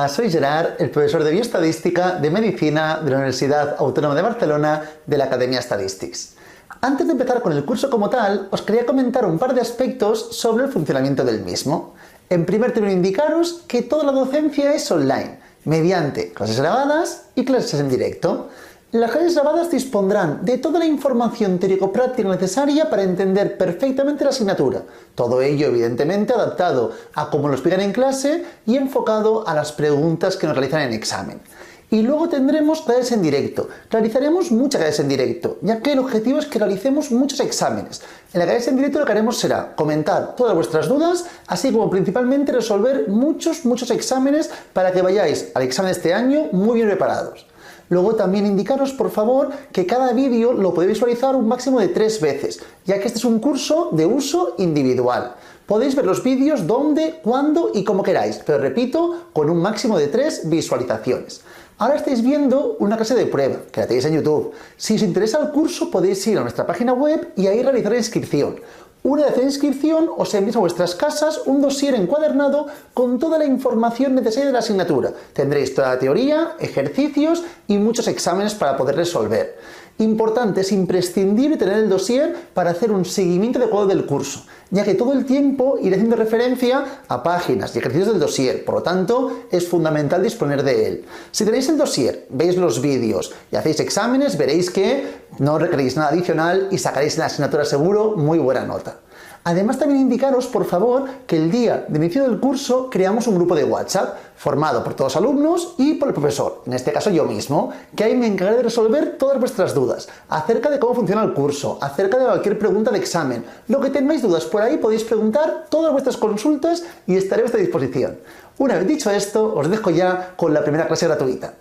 Hola, soy Gerard, el profesor de Bioestadística de Medicina de la Universidad Autónoma de Barcelona de la Academia Statistics. Antes de empezar con el curso como tal, os quería comentar un par de aspectos sobre el funcionamiento del mismo. En primer término, indicaros que toda la docencia es online, mediante clases grabadas y clases en directo. Las clases grabadas dispondrán de toda la información teórico-práctica necesaria para entender perfectamente la asignatura. Todo ello, evidentemente, adaptado a cómo lo explican en clase y enfocado a las preguntas que nos realizan en examen. Y luego tendremos clases en directo. Realizaremos muchas clases en directo, ya que el objetivo es que realicemos muchos exámenes. En la clase en directo lo que haremos será comentar todas vuestras dudas, así como principalmente resolver muchos exámenes para que vayáis al examen de este año muy bien preparados. Luego también indicaros, por favor, que cada vídeo lo podéis visualizar un máximo de 3 veces, ya que este es un curso de uso individual. Podéis ver los vídeos donde, cuándo y como queráis, pero repito, con un máximo de 3 visualizaciones. Ahora estáis viendo una clase de prueba, que la tenéis en YouTube. Si os interesa el curso, podéis ir a nuestra página web y ahí realizar la inscripción. Una vez de inscripción, os envío a vuestras casas un dossier encuadernado con toda la información necesaria de la asignatura. Tendréis toda la teoría, ejercicios y muchos exámenes para poder resolver. Importante, es imprescindible tener el dossier para hacer un seguimiento adecuado del curso, ya que todo el tiempo iré haciendo referencia a páginas y ejercicios del dossier, por lo tanto es fundamental disponer de él. Si tenéis el dossier, veis los vídeos y hacéis exámenes, veréis que no requeréis nada adicional y sacaréis en la asignatura seguro muy buena nota. Además, también indicaros, por favor, que el día de inicio del curso creamos un grupo de WhatsApp formado por todos los alumnos y por el profesor, en este caso yo mismo, que ahí me encargaré de resolver todas vuestras dudas acerca de cómo funciona el curso, acerca de cualquier pregunta de examen. Lo que tengáis dudas por ahí podéis preguntar todas vuestras consultas y estaré a vuestra disposición. Una vez dicho esto, os dejo ya con la primera clase gratuita.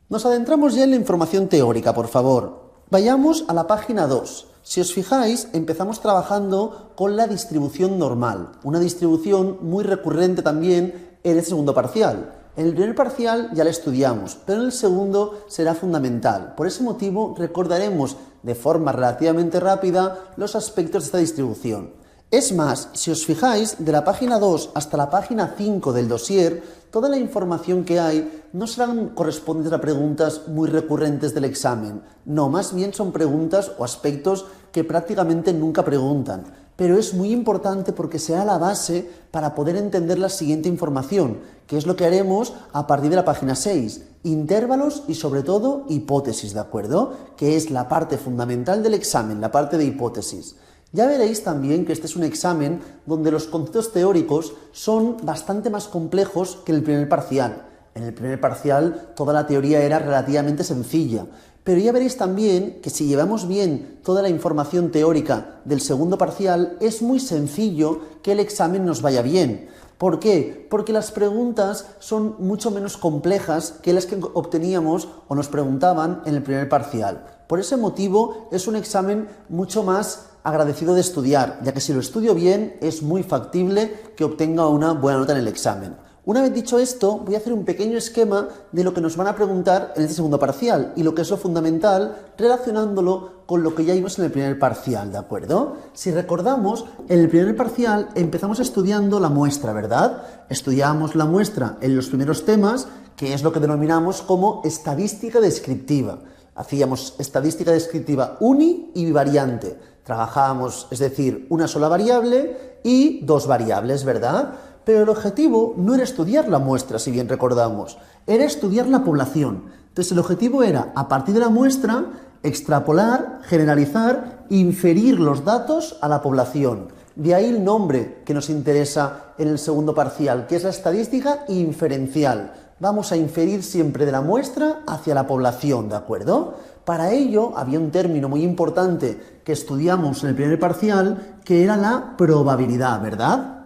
Nos adentramos ya en la información teórica, por favor. Vayamos a la página 2. Si os fijáis, empezamos trabajando con la distribución normal, una distribución muy recurrente también en el segundo parcial. En el primer parcial ya la estudiamos, pero en el segundo será fundamental. Por ese motivo recordaremos de forma relativamente rápida los aspectos de esta distribución. Es más, si os fijáis, de la página 2 hasta la página 5 del dossier, toda la información que hay no serán correspondientes a preguntas muy recurrentes del examen. No, más bien son preguntas o aspectos que prácticamente nunca preguntan. Pero es muy importante porque será la base para poder entender la siguiente información, que es lo que haremos a partir de la página 6. Intervalos y sobre todo hipótesis, ¿de acuerdo? Que es la parte fundamental del examen, la parte de hipótesis. Ya veréis también que este es un examen donde los conceptos teóricos son bastante más complejos que en el primer parcial. En el primer parcial toda la teoría era relativamente sencilla, pero ya veréis también que si llevamos bien toda la información teórica del segundo parcial, es muy sencillo que el examen nos vaya bien. ¿Por qué? Porque las preguntas son mucho menos complejas que las que obteníamos o nos preguntaban en el primer parcial. Por ese motivo es un examen mucho más agradecido de estudiar, ya que si lo estudio bien es muy factible que obtenga una buena nota en el examen. Una vez dicho esto, voy a hacer un pequeño esquema de lo que nos van a preguntar en este segundo parcial y lo que es lo fundamental relacionándolo con lo que ya vimos en el primer parcial, ¿de acuerdo? Si recordamos, en el primer parcial empezamos estudiando la muestra, ¿verdad? Estudiábamos la muestra en los primeros temas, que es lo que denominamos como estadística descriptiva. Hacíamos estadística descriptiva uni y bivariante. Trabajábamos, es decir, una sola variable y 2 variables, ¿verdad? Pero el objetivo no era estudiar la muestra, si bien recordamos, era estudiar la población. Entonces el objetivo era, a partir de la muestra, extrapolar, generalizar, inferir los datos a la población. De ahí el nombre que nos interesa en el segundo parcial, que es la estadística inferencial. Vamos a inferir siempre de la muestra hacia la población, ¿de acuerdo? Para ello había un término muy importante que estudiamos en el primer parcial, que era la probabilidad, ¿verdad?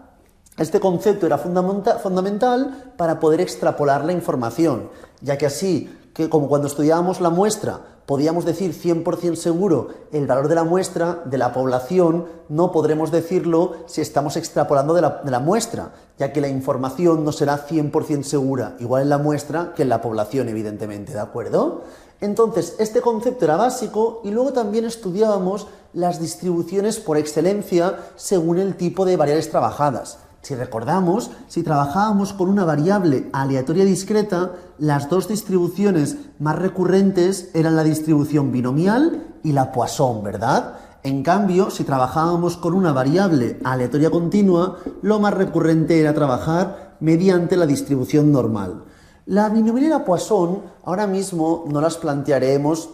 Este concepto era fundamental para poder extrapolar la información, ya que así que como cuando estudiábamos la muestra, podíamos decir 100% seguro el valor de la muestra, de la población, no podremos decirlo si estamos extrapolando de la muestra, ya que la información no será 100% segura, igual en la muestra que en la población, evidentemente, ¿de acuerdo? Entonces, este concepto era básico y luego también estudiábamos las distribuciones por excelencia según el tipo de variables trabajadas. Si recordamos, si trabajábamos con una variable aleatoria discreta, las dos distribuciones más recurrentes eran la distribución binomial y la Poisson, ¿verdad? En cambio, si trabajábamos con una variable aleatoria continua, lo más recurrente era trabajar mediante la distribución normal. La binomial y la Poisson ahora mismo no las plantearemos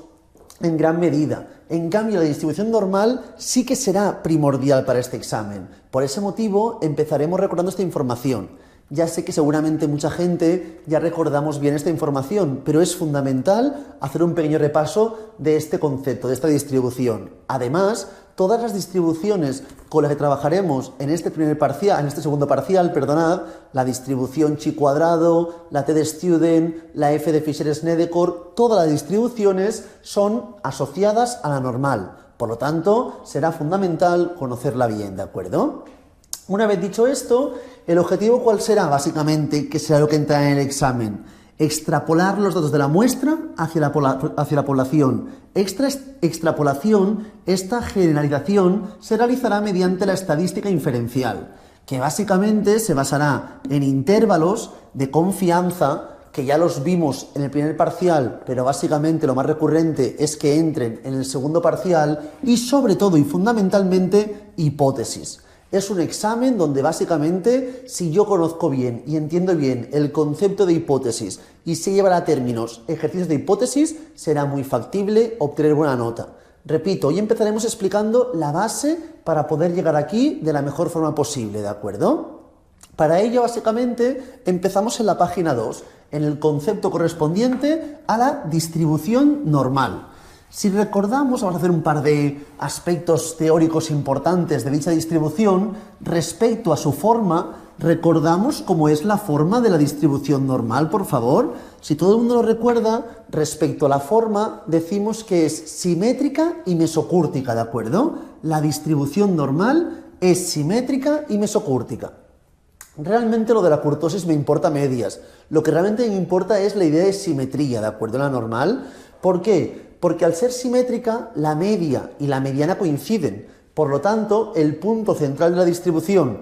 en gran medida. En cambio, la distribución normal sí que será primordial para este examen. Por ese motivo, empezaremos recordando esta información. Ya sé que seguramente mucha gente ya recordamos bien esta información, pero es fundamental hacer un pequeño repaso de este concepto, de esta distribución. Además, todas las distribuciones con las que trabajaremos en este segundo parcial, la distribución chi cuadrado, la t de student, la f de Fisher-Snedeker, todas las distribuciones son asociadas a la normal. Por lo tanto, será fundamental conocerla bien, ¿de acuerdo? Una vez dicho esto, ¿el objetivo cuál será? Básicamente, que será lo que entra en el examen. Extrapolar los datos de la muestra hacia la población. Extrapolación, esta generalización, se realizará mediante la estadística inferencial, que básicamente se basará en intervalos de confianza, que ya los vimos en el primer parcial, pero básicamente lo más recurrente es que entren en el segundo parcial, y sobre todo y fundamentalmente hipótesis. Es un examen donde básicamente, si yo conozco bien y entiendo bien el concepto de hipótesis y sé llevar a términos ejercicios de hipótesis, será muy factible obtener buena nota. Repito, hoy empezaremos explicando la base para poder llegar aquí de la mejor forma posible, ¿de acuerdo? Para ello, básicamente, empezamos en la página 2, en el concepto correspondiente a la distribución normal. Si recordamos, vamos a hacer un par de aspectos teóricos importantes de dicha distribución. Respecto a su forma, recordamos cómo es la forma de la distribución normal, por favor. Si todo el mundo lo recuerda, respecto a la forma, decimos que es simétrica y mesocúrtica, ¿de acuerdo? La distribución normal es simétrica y mesocúrtica. Realmente lo de la kurtosis me importa a medias. Lo que realmente me importa es la idea de simetría, ¿de acuerdo? La normal. ¿Por qué? Porque al ser simétrica, la media y la mediana coinciden. Por lo tanto, el punto central de la distribución,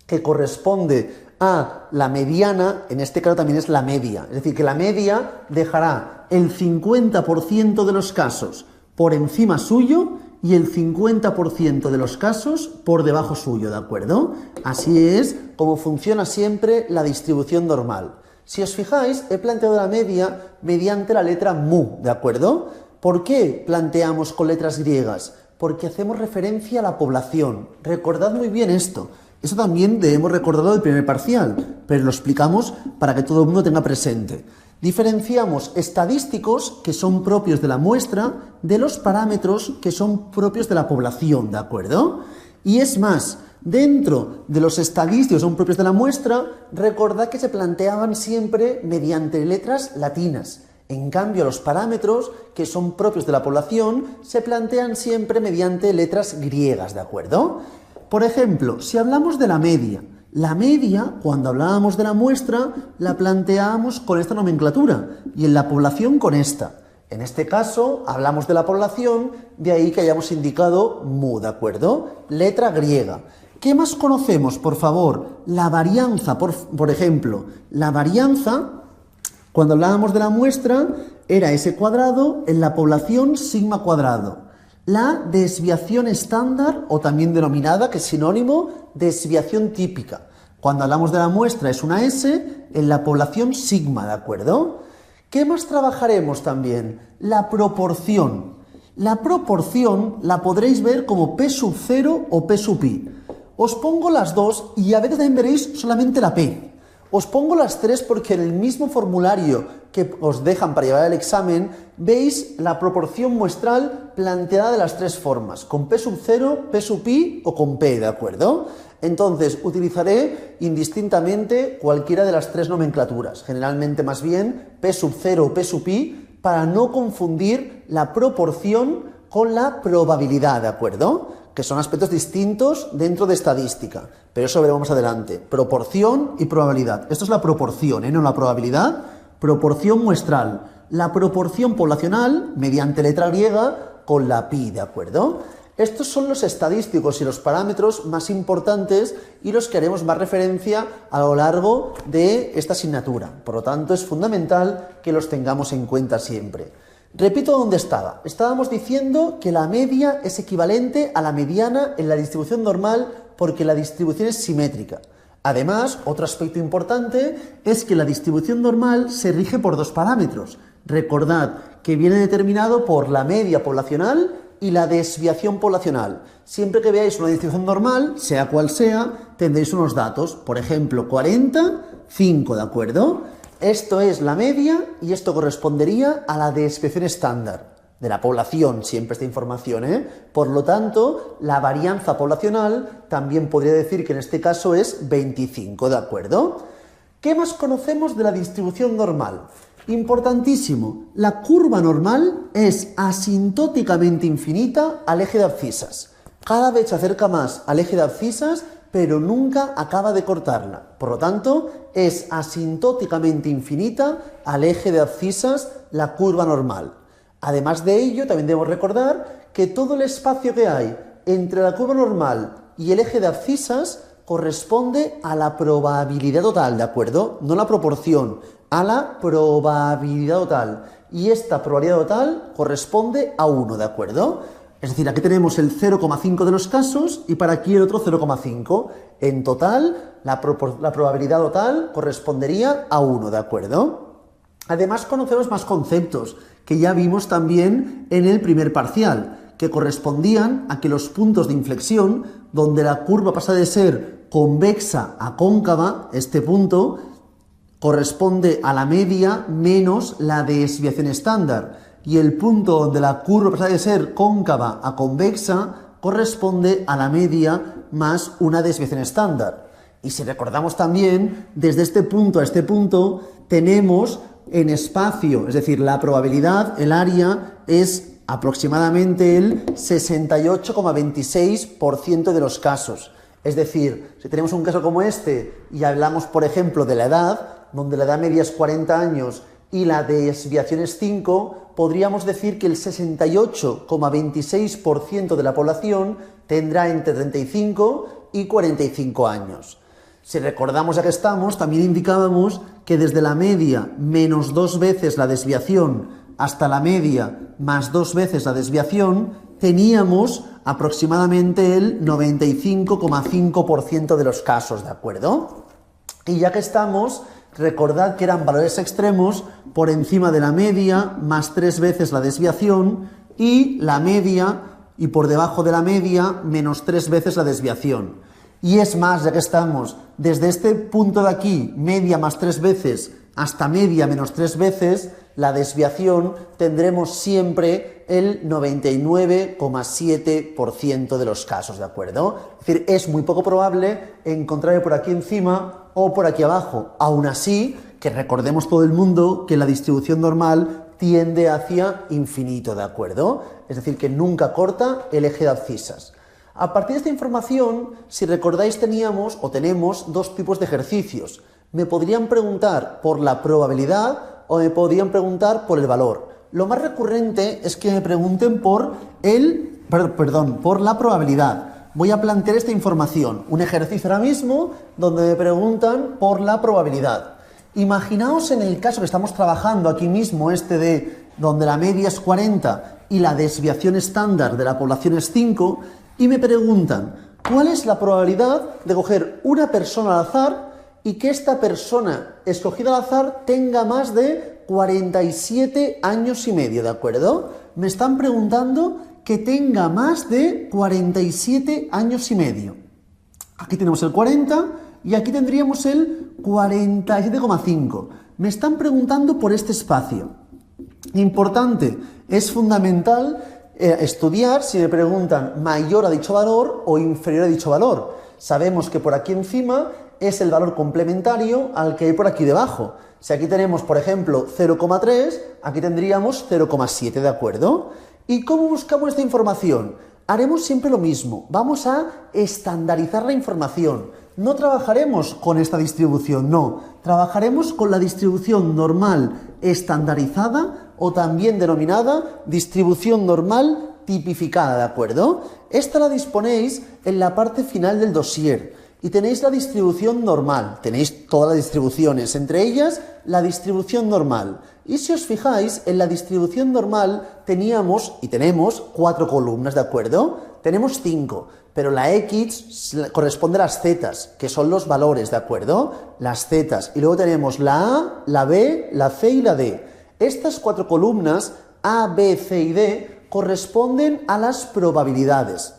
que corresponde a la mediana, en este caso también es la media. Es decir, que la media dejará el 50% de los casos por encima suyo y el 50% de los casos por debajo suyo, ¿de acuerdo? Así es como funciona siempre la distribución normal. Si os fijáis, he planteado la media mediante la letra mu, ¿de acuerdo? ¿Por qué planteamos con letras griegas? Porque hacemos referencia a la población. Recordad muy bien esto. Eso también debemos recordarlo del primer parcial, pero lo explicamos para que todo el mundo tenga presente. Diferenciamos estadísticos, que son propios de la muestra, de los parámetros, que son propios de la población, ¿de acuerdo? Y es más, dentro de los estadísticos que son propios de la muestra, recordad que se planteaban siempre mediante letras latinas. En cambio, los parámetros, que son propios de la población, se plantean siempre mediante letras griegas, ¿de acuerdo? Por ejemplo, si hablamos de la media, cuando hablábamos de la muestra, la planteábamos con esta nomenclatura y en la población con esta. En este caso, hablamos de la población, de ahí que hayamos indicado mu, ¿de acuerdo? Letra griega. ¿Qué más conocemos, por favor? La varianza, por ejemplo. La varianza, cuando hablábamos de la muestra, era S cuadrado en la población sigma cuadrado. La desviación estándar, o también denominada, que es sinónimo, desviación típica. Cuando hablamos de la muestra es una S en la población sigma, ¿de acuerdo? ¿Qué más trabajaremos también? La proporción. La proporción la podréis ver como P sub 0 o P sub i. Os pongo las dos y a veces también veréis solamente la P. Os pongo las tres porque en el mismo formulario que os dejan para llevar el examen veis la proporción muestral planteada de las tres formas, con P sub 0, P sub I o con P, ¿de acuerdo? Entonces utilizaré indistintamente cualquiera de las tres nomenclaturas, generalmente más bien P sub 0 o P sub I, para no confundir la proporción con la probabilidad, ¿de acuerdo? Que son aspectos distintos dentro de estadística, pero eso veremos más adelante. Proporción y probabilidad. Esto es la proporción, no la probabilidad. Proporción muestral. La proporción poblacional mediante letra griega con la pi, ¿de acuerdo? Estos son los estadísticos y los parámetros más importantes y los que haremos más referencia a lo largo de esta asignatura. Por lo tanto, es fundamental que los tengamos en cuenta siempre. Repito dónde estaba. Estábamos diciendo que la media es equivalente a la mediana en la distribución normal porque la distribución es simétrica. Además, otro aspecto importante es que la distribución normal se rige por dos parámetros. Recordad que viene determinado por la media poblacional y la desviación poblacional. Siempre que veáis una distribución normal, sea cual sea, tendréis unos datos. Por ejemplo, 40, 5, ¿de acuerdo? Esto es la media y esto correspondería a la desviación estándar de la población, siempre esta información, ¿eh? Por lo tanto, la varianza poblacional también podría decir que en este caso es 25, ¿de acuerdo? ¿Qué más conocemos de la distribución normal? Importantísimo, la curva normal es asintóticamente infinita al eje de abscisas. Cada vez se acerca más al eje de abscisas, pero nunca acaba de cortarla. Por lo tanto, es asintóticamente infinita al eje de abscisas la curva normal. Además de ello, también debemos recordar que todo el espacio que hay entre la curva normal y el eje de abscisas corresponde a la probabilidad total, ¿de acuerdo? No la proporción, a la probabilidad total. Y esta probabilidad total corresponde a 1, ¿de acuerdo? Es decir, aquí tenemos el 0,5 de los casos y para aquí el otro 0,5. En total, la probabilidad total correspondería a 1, ¿de acuerdo? Además, conocemos más conceptos que ya vimos también en el primer parcial, que correspondían a que los puntos de inflexión, donde la curva pasa de ser convexa a cóncava, este punto corresponde a la media menos la desviación estándar. Y el punto donde la curva pasa de ser cóncava a convexa corresponde a la media más una desviación estándar. Y si recordamos también, desde este punto a este punto tenemos en espacio, es decir, la probabilidad, el área, es aproximadamente el 68,26% de los casos. Es decir, si tenemos un caso como este y hablamos, por ejemplo, de la edad, donde la edad media es 40 años y la desviación es 5, podríamos decir que el 68,26% de la población tendrá entre 35 y 45 años. Si recordamos ya que estamos, también indicábamos que desde la media menos 2 veces la desviación hasta la media más 2 veces la desviación, teníamos aproximadamente el 95,5% de los casos, ¿de acuerdo? Y ya que estamos, recordad que eran valores extremos por encima de la media más 3 veces la desviación y la media y por debajo de la media menos 3 veces la desviación. Y es más, ya que estamos desde este punto de aquí, media más 3 veces, hasta media menos 3 veces, la desviación tendremos siempre el 99,7% de los casos, ¿de acuerdo? Es decir, es muy poco probable encontrar por aquí encima o por aquí abajo. Aún así, que recordemos todo el mundo que la distribución normal tiende hacia infinito, ¿de acuerdo? Es decir, que nunca corta el eje de abscisas. A partir de esta información, si recordáis, teníamos o tenemos dos tipos de ejercicios. Me podrían preguntar por la probabilidad o me podrían preguntar por el valor. Lo más recurrente es que me pregunten por la probabilidad. Voy a plantear esta información, un ejercicio ahora mismo donde me preguntan por la probabilidad. Imaginaos en el caso que estamos trabajando aquí mismo, donde la media es 40 y la desviación estándar de la población es 5, y me preguntan cuál es la probabilidad de coger una persona al azar y que esta persona escogida al azar tenga más de 47 años y medio, ¿de acuerdo? Me están preguntando que tenga más de 47 años y medio. Aquí tenemos el 40 y aquí tendríamos el 47,5. Me están preguntando por este espacio. Importante, es fundamental estudiar si me preguntan mayor a dicho valor o inferior a dicho valor. Sabemos que por aquí encima es el valor complementario al que hay por aquí debajo. Si aquí tenemos, por ejemplo, 0,3, aquí tendríamos 0,7, ¿de acuerdo? ¿Y cómo buscamos esta información? Haremos siempre lo mismo. Vamos a estandarizar la información. No trabajaremos con esta distribución, no. Trabajaremos con la distribución normal estandarizada o también denominada distribución normal tipificada, ¿de acuerdo? Esta la disponéis en la parte final del dossier. Y tenéis la distribución normal, tenéis todas las distribuciones, entre ellas la distribución normal. Y si os fijáis, en la distribución normal teníamos y tenemos 4 columnas, ¿de acuerdo? Tenemos 5, pero la X corresponde a las zetas, que son los valores, ¿de acuerdo? Las zetas. Y luego tenemos la A, la B, la C y la D. Estas 4 columnas, A, B, C y D, corresponden a las probabilidades.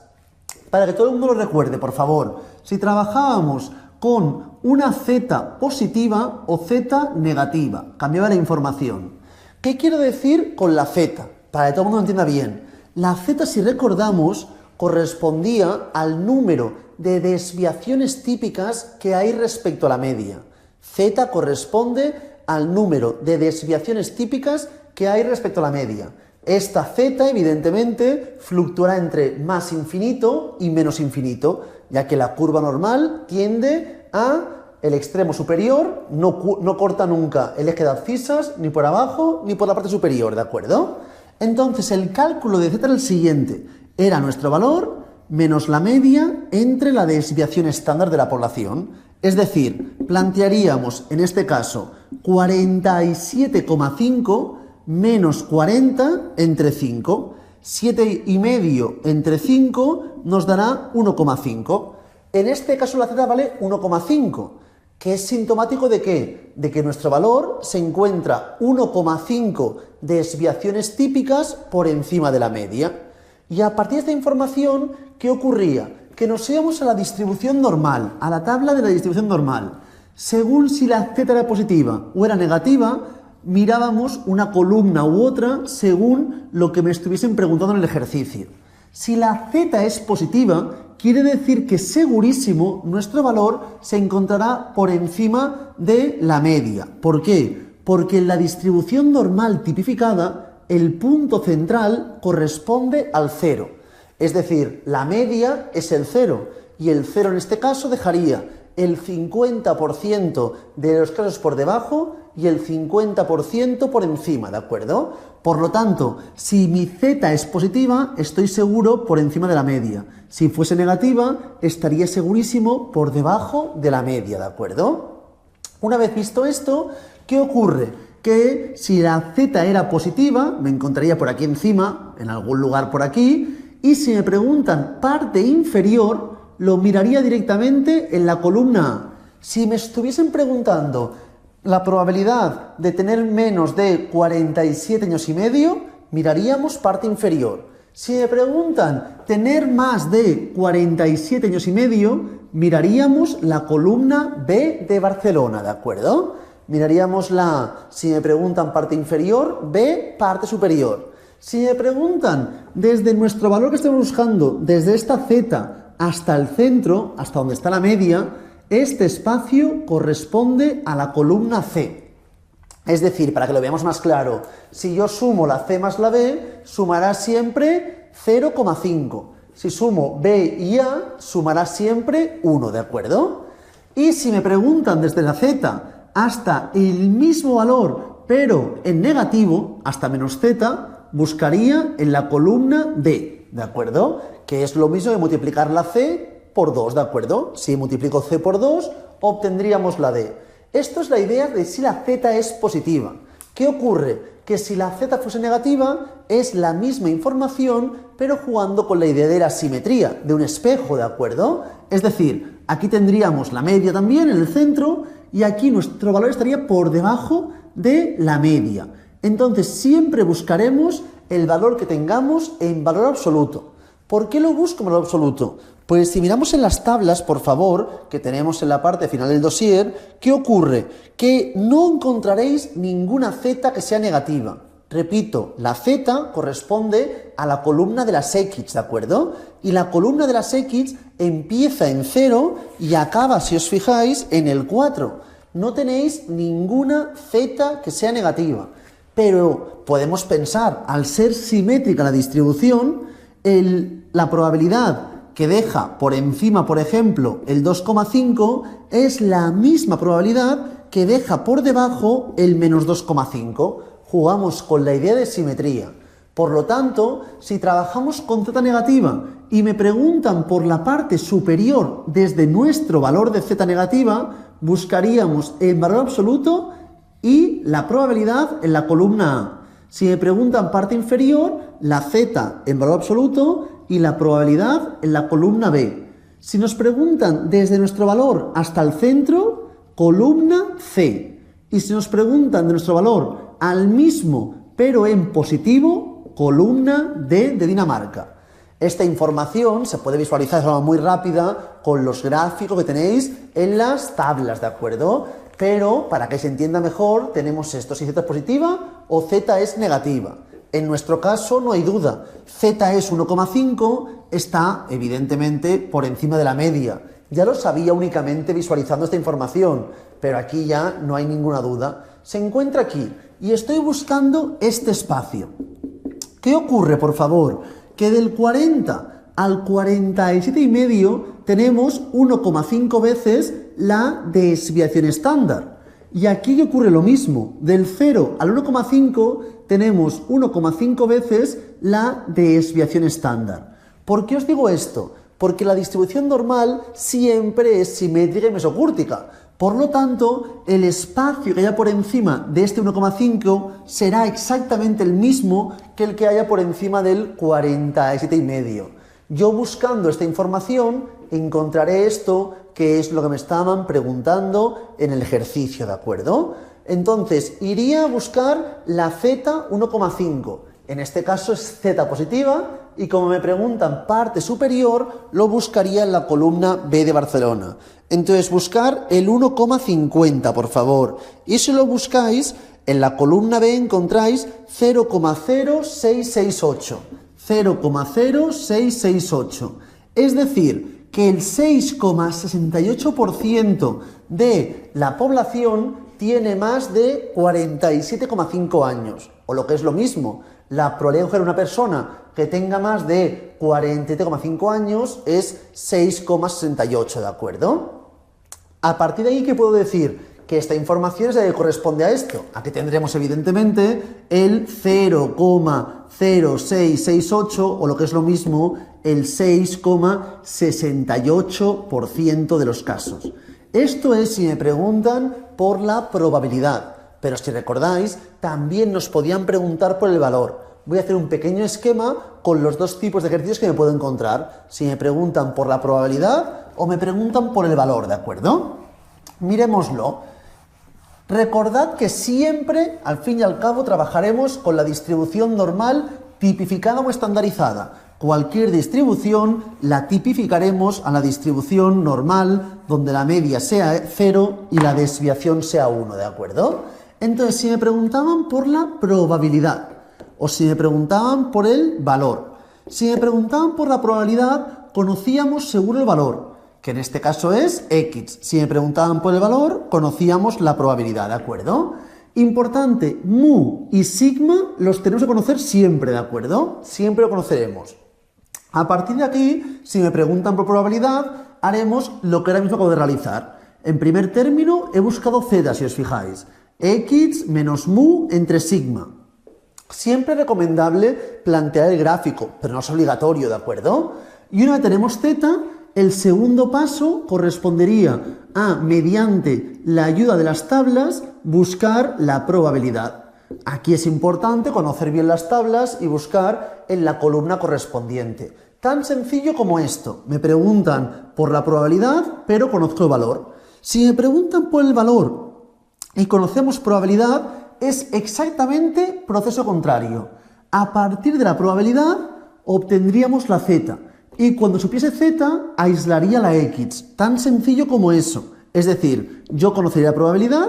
Para que todo el mundo lo recuerde, por favor, si trabajábamos con una Z positiva o Z negativa, cambiaba la información. ¿Qué quiero decir con la Z? Para que todo el mundo lo entienda bien. La Z, si recordamos, correspondía al número de desviaciones típicas que hay respecto a la media. Z corresponde al número de desviaciones típicas que hay respecto a la media. Esta Z, evidentemente, fluctuará entre más infinito y menos infinito, ya que la curva normal tiende a el extremo superior, no corta nunca el eje de abscisas, ni por abajo, ni por la parte superior, ¿de acuerdo? Entonces, el cálculo de Z era el siguiente. Era nuestro valor menos la media entre la desviación estándar de la población. Es decir, plantearíamos, en este caso, 47,5 menos 40 entre 5, 7,5 entre 5 nos dará 1,5. En este caso la Z vale 1,5, que es sintomático ¿de qué? De que nuestro valor se encuentra 1,5 desviaciones típicas por encima de la media. Y a partir de esta información, ¿qué ocurría? Que nos íbamos a la distribución normal, a la tabla de la distribución normal. Según si la Z era positiva o era negativa, mirábamos una columna u otra según lo que me estuviesen preguntando en el ejercicio. Si la Z es positiva, quiere decir que segurísimo nuestro valor se encontrará por encima de la media. ¿Por qué? Porque en la distribución normal tipificada, el punto central corresponde al 0. Es decir, la media es el 0 y el 0 en este caso dejaría el 50% de los casos por debajo y el 50% por encima, ¿de acuerdo? Por lo tanto, si mi Z es positiva, estoy seguro por encima de la media. Si fuese negativa, estaría segurísimo por debajo de la media, ¿de acuerdo? Una vez visto esto, ¿qué ocurre? Que si la Z era positiva, me encontraría por aquí encima, en algún lugar por aquí, y si me preguntan parte inferior, lo miraría directamente en la columna A. Si me estuviesen preguntando la probabilidad de tener menos de 47 años y medio, miraríamos parte inferior. Si me preguntan tener más de 47 años y medio, miraríamos la columna B de Barcelona, ¿de acuerdo? Miraríamos la A. Si me preguntan parte inferior, B, parte superior. Si me preguntan desde nuestro valor que estamos buscando, desde esta Z hasta el centro, hasta donde está la media, este espacio corresponde a la columna C. Es decir, para que lo veamos más claro, si yo sumo la C más la B, sumará siempre 0,5. Si sumo B y A, sumará siempre 1, ¿de acuerdo? Y si me preguntan desde la Z hasta el mismo valor, pero en negativo, hasta menos Z, buscaría en la columna D, ¿de acuerdo? Que es lo mismo que multiplicar la C por 2, ¿de acuerdo? Si multiplico C por 2, obtendríamos la D. Esto es la idea de si la Z es positiva. ¿Qué ocurre? Que si la Z fuese negativa, es la misma información, pero jugando con la idea de la simetría, de un espejo, ¿de acuerdo? Es decir, aquí tendríamos la media también en el centro, y aquí nuestro valor estaría por debajo de la media. Entonces siempre buscaremos el valor que tengamos en valor absoluto. ¿Por qué lo busco en valor absoluto? Pues si miramos en las tablas, por favor, que tenemos en la parte final del dossier, ¿qué ocurre? Que no encontraréis ninguna z que sea negativa. Repito, la z corresponde a la columna de las x, ¿de acuerdo? Y la columna de las x empieza en 0 y acaba, si os fijáis, en el 4. No tenéis ninguna z que sea negativa. Pero podemos pensar, al ser simétrica la distribución, la probabilidad que deja por encima, por ejemplo, el 2,5 es la misma probabilidad que deja por debajo el menos 2,5. Jugamos con la idea de simetría. Por lo tanto, si trabajamos con z negativa y me preguntan por la parte superior desde nuestro valor de z negativa, buscaríamos el valor absoluto y la probabilidad en la columna A. Si me preguntan parte inferior, la z en valor absoluto y la probabilidad en la columna B. Si nos preguntan desde nuestro valor hasta el centro, columna C. Y si nos preguntan de nuestro valor al mismo pero en positivo, columna D de Dinamarca. Esta información se puede visualizar de forma muy rápida con los gráficos que tenéis en las tablas, ¿de acuerdo? Pero para que se entienda mejor, tenemos esto, si z es positiva o z es negativa. En nuestro caso no hay duda, z es 1,5, está evidentemente por encima de la media. Ya lo sabía únicamente visualizando esta información, pero aquí ya no hay ninguna duda. Se encuentra aquí y estoy buscando este espacio. ¿Qué ocurre, por favor? Que del 40 al 47,5 tenemos 1,5 veces la desviación estándar. Y aquí ocurre lo mismo. Del 0 al 1,5 tenemos 1,5 veces la desviación estándar. ¿Por qué os digo esto? Porque la distribución normal siempre es simétrica y mesocúrtica. Por lo tanto, el espacio que haya por encima de este 1,5 será exactamente el mismo que el que haya por encima del 47,5. Yo buscando esta información encontraré esto, que es lo que me estaban preguntando en el ejercicio, ¿de acuerdo? Entonces, iría a buscar la z 1,5. En este caso es z positiva y como me preguntan parte superior, lo buscaría en la columna B de Barcelona. Entonces, buscar el 1,50, por favor. Y si lo buscáis, en la columna B encontráis 0,0668. 0,0668. Es decir, que el 6,68% de la población tiene más de 47,5 años. O lo que es lo mismo, la probabilidad de coger una persona que tenga más de 47,5 años es 6,68, ¿de acuerdo? A partir de ahí, ¿qué puedo decir? Que esta información es la que corresponde a esto. Aquí tendremos, evidentemente, el 0,0668 o lo que es lo mismo, el 6,68% de los casos. Esto es si me preguntan por la probabilidad. Pero si recordáis, también nos podían preguntar por el valor. Voy a hacer un pequeño esquema con los dos tipos de ejercicios que me puedo encontrar. Si me preguntan por la probabilidad o me preguntan por el valor, ¿de acuerdo? Miremoslo. Recordad que siempre, al fin y al cabo, trabajaremos con la distribución normal tipificada o estandarizada. Cualquier distribución la tipificaremos a la distribución normal, donde la media sea 0 y la desviación sea 1, ¿de acuerdo? Entonces, si me preguntaban por la probabilidad, o si me preguntaban por el valor, si me preguntaban por la probabilidad, conocíamos seguro el valor, que en este caso es X. Si me preguntaban por el valor, conocíamos la probabilidad, ¿de acuerdo? Importante, mu y sigma los tenemos que conocer siempre, ¿de acuerdo? Siempre lo conoceremos. A partir de aquí, si me preguntan por probabilidad, haremos lo que ahora mismo acabo de realizar. En primer término, he buscado z, si os fijáis. X menos mu entre sigma. Siempre es recomendable plantear el gráfico, pero no es obligatorio, ¿de acuerdo? Y una vez tenemos z, el segundo paso correspondería a, mediante la ayuda de las tablas, buscar la probabilidad. Aquí es importante conocer bien las tablas y buscar en la columna correspondiente. Tan sencillo como esto. Me preguntan por la probabilidad, pero conozco el valor. Si me preguntan por el valor y conocemos probabilidad, es exactamente proceso contrario. A partir de la probabilidad, obtendríamos la z. Y cuando supiese z, aislaría la x. Tan sencillo como eso. Es decir, yo conocería la probabilidad,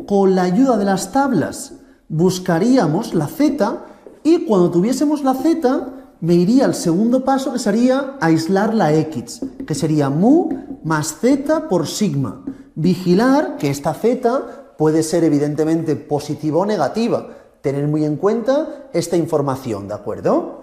con la ayuda de las tablas buscaríamos la z, y cuando tuviésemos la z, me iría al segundo paso, que sería aislar la x, que sería mu más z por sigma. Vigilar que esta z puede ser evidentemente positiva o negativa. Tener muy en cuenta esta información, ¿de acuerdo?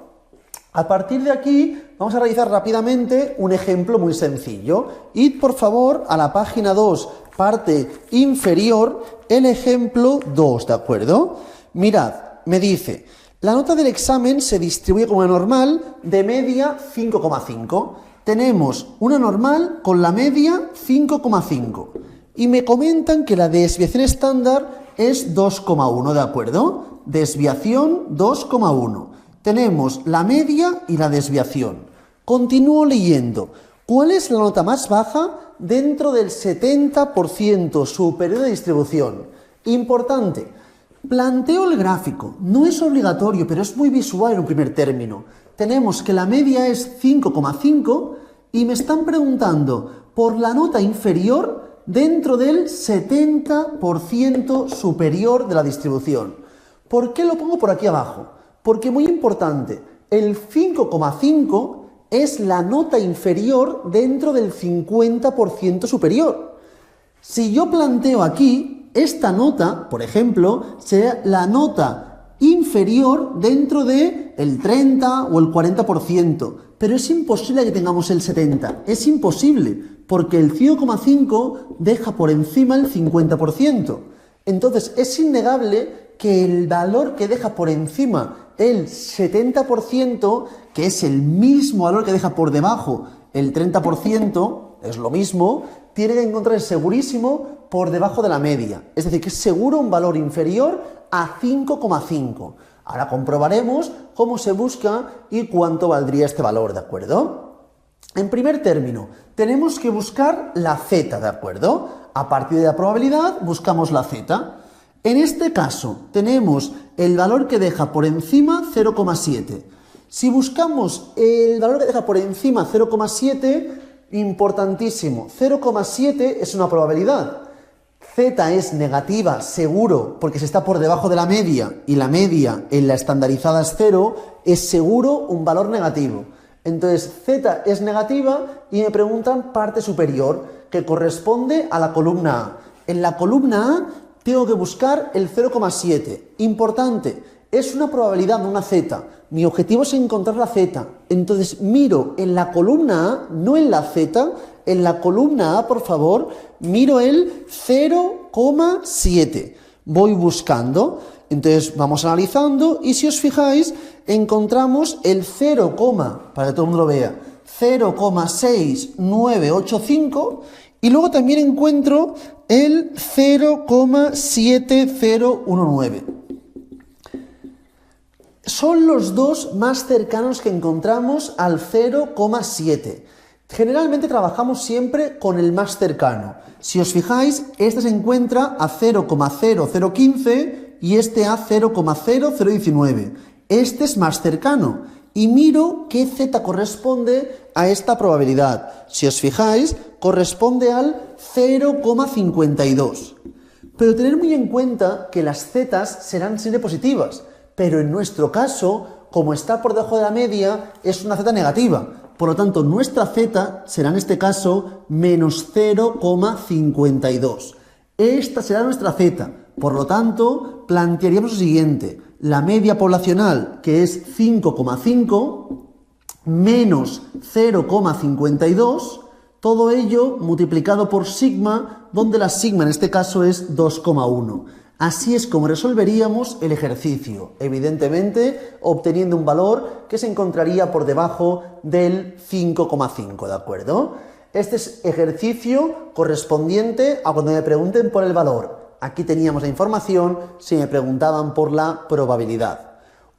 A partir de aquí vamos a realizar rápidamente un ejemplo muy sencillo. Id por favor a la página 2, parte inferior, el ejemplo 2, ¿de acuerdo? Mirad, me dice, la nota del examen se distribuye como una normal de media 5,5. Tenemos una normal con la media 5,5. Y me comentan que la desviación estándar es 2,1, ¿de acuerdo? Desviación 2,1. Tenemos la media y la desviación. Continúo leyendo. ¿Cuál es la nota más baja dentro del 70% superior de distribución? Importante. Planteo el gráfico. No es obligatorio, pero es muy visual en un primer término. Tenemos que la media es 5,5 y me están preguntando por la nota inferior dentro del 70% superior de la distribución. ¿Por qué lo pongo por aquí abajo? Porque muy importante, el 5,5 es la nota inferior dentro del 50% superior. Si yo planteo aquí, esta nota, por ejemplo, sea la nota inferior dentro del 30 o el 40%, pero es imposible que tengamos el 70, es imposible, porque el 5,5 deja por encima el 50%. Entonces, es innegable que el valor que deja por encima el 70%, que es el mismo valor que deja por debajo el 30%, es lo mismo, tiene que encontrarse segurísimo por debajo de la media. Es decir, que es seguro un valor inferior a 5,5. Ahora comprobaremos cómo se busca y cuánto valdría este valor, ¿de acuerdo? En primer término, tenemos que buscar la z, ¿de acuerdo? A partir de la probabilidad buscamos la z. En este caso, tenemos el valor que deja por encima 0,7. Si buscamos el valor que deja por encima 0,7, importantísimo, 0,7 es una probabilidad. Z es negativa, seguro, porque se está por debajo de la media, y la media en la estandarizada es 0, es seguro un valor negativo. Entonces, Z es negativa y me preguntan parte superior, que corresponde a la columna A. En la columna A tengo que buscar el 0,7. Importante, es una probabilidad, no una z. Mi objetivo es encontrar la z. Entonces miro en la columna A, no en la z, en la columna A, por favor, miro el 0,7. Voy buscando, entonces vamos analizando y si os fijáis, encontramos el 0, para que todo el mundo lo vea, 0,6985 y luego también encuentro el 0,7019. Son los dos más cercanos que encontramos al 0,7. Generalmente trabajamos siempre con el más cercano. Si os fijáis, este se encuentra a 0,0015 y este a 0,0019. Este es más cercano. Y miro qué z corresponde a esta probabilidad. Si os fijáis, corresponde al 0,52. Pero tener muy en cuenta que las zetas serán siempre positivas, pero en nuestro caso, como está por debajo de la media, es una z negativa. Por lo tanto, nuestra z será en este caso menos 0,52. Esta será nuestra z. Por lo tanto, plantearíamos lo siguiente. La media poblacional, que es 5,5, menos 0,52, todo ello multiplicado por sigma, donde la sigma en este caso es 2,1. Así es como resolveríamos el ejercicio, evidentemente obteniendo un valor que se encontraría por debajo del 5,5, ¿de acuerdo? Este es ejercicio correspondiente a cuando me pregunten por el valor. Aquí teníamos la información si me preguntaban por la probabilidad.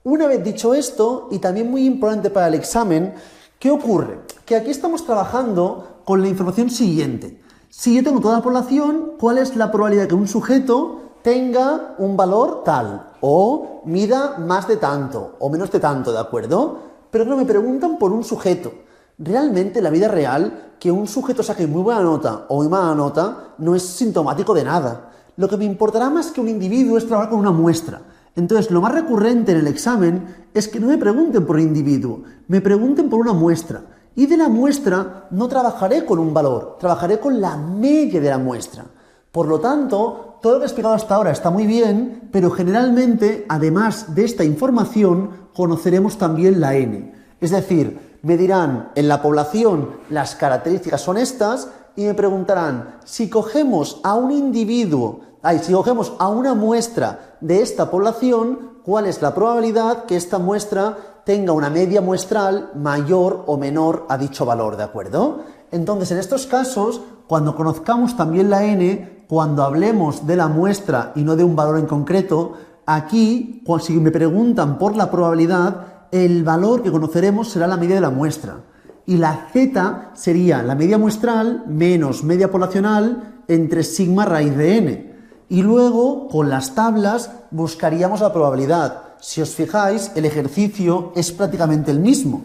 Una vez dicho esto, y también muy importante para el examen, ¿qué ocurre? Que aquí estamos trabajando con la información siguiente. Si yo tengo toda la población, ¿cuál es la probabilidad de que un sujeto tenga un valor tal, o mida más de tanto, o menos de tanto, ¿de acuerdo? pero no me preguntan por un sujeto. Realmente en la vida real, que un sujeto saque muy buena nota o muy mala nota no es sintomático de nada. Lo que me importará más que un individuo es trabajar con una muestra. Entonces, lo más recurrente en el examen es que no me pregunten por un individuo, me pregunten por una muestra. Y de la muestra no trabajaré con un valor, trabajaré con la media de la muestra. Por lo tanto, todo lo que he explicado hasta ahora está muy bien, pero generalmente, además de esta información, conoceremos también la N. Es decir, me dirán, en la población las características son estas, y me preguntarán, si cogemos a un individuo, si cogemos a una muestra de esta población, ¿cuál es la probabilidad que esta muestra tenga una media muestral mayor o menor a dicho valor, ¿de acuerdo? Entonces, en estos casos, cuando conozcamos también la N, cuando hablemos de la muestra y no de un valor en concreto, aquí, si me preguntan por la probabilidad, el valor que conoceremos será la media de la muestra. Y la Z sería la media muestral menos media poblacional entre sigma raíz de n. Y luego, con las tablas, buscaríamos la probabilidad. Si os fijáis, el ejercicio es prácticamente el mismo.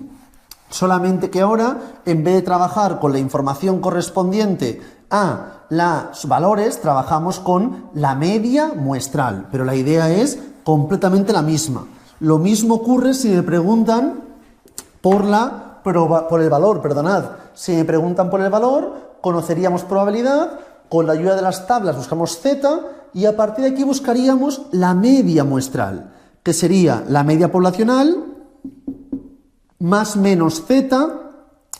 Solamente que ahora, en vez de trabajar con la información correspondiente a los valores, trabajamos con la media muestral. Pero la idea es completamente la misma. Lo mismo ocurre si me preguntan por el valor, perdonad. Si me preguntan por el valor, conoceríamos probabilidad, con la ayuda de las tablas buscamos Z y a partir de aquí buscaríamos la media muestral, que sería la media poblacional más menos Z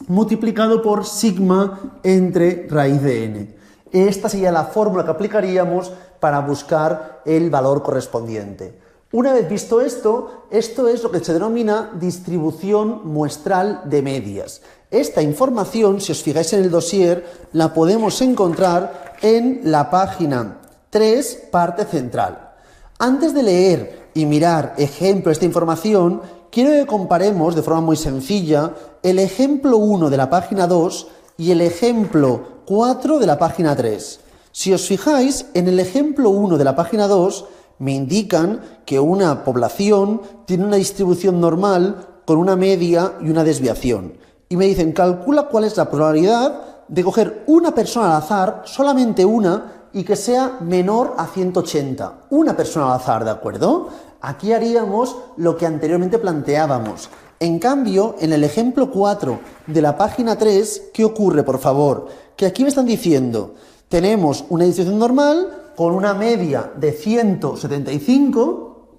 multiplicado por sigma entre raíz de n. Esta sería la fórmula que aplicaríamos para buscar el valor correspondiente. Una vez visto esto, esto es lo que se denomina distribución muestral de medias. Esta información, si os fijáis en el dossier, la podemos encontrar en la página 3, parte central. Antes de leer y mirar ejemplo de esta información, quiero que comparemos de forma muy sencilla el ejemplo 1 de la página 2 y el ejemplo 4 de la página 3. Si os fijáis, en el ejemplo 1 de la página 2, me indican que una población tiene una distribución normal con una media y una desviación. Y me dicen, calcula cuál es la probabilidad de coger una persona al azar, solamente una, y que sea menor a 180. Una persona al azar, ¿de acuerdo? Aquí haríamos lo que anteriormente planteábamos. En cambio, en el ejemplo 4 de la página 3, ¿qué ocurre, por favor? Que aquí me están diciendo, tenemos una distribución normal con una media de 175,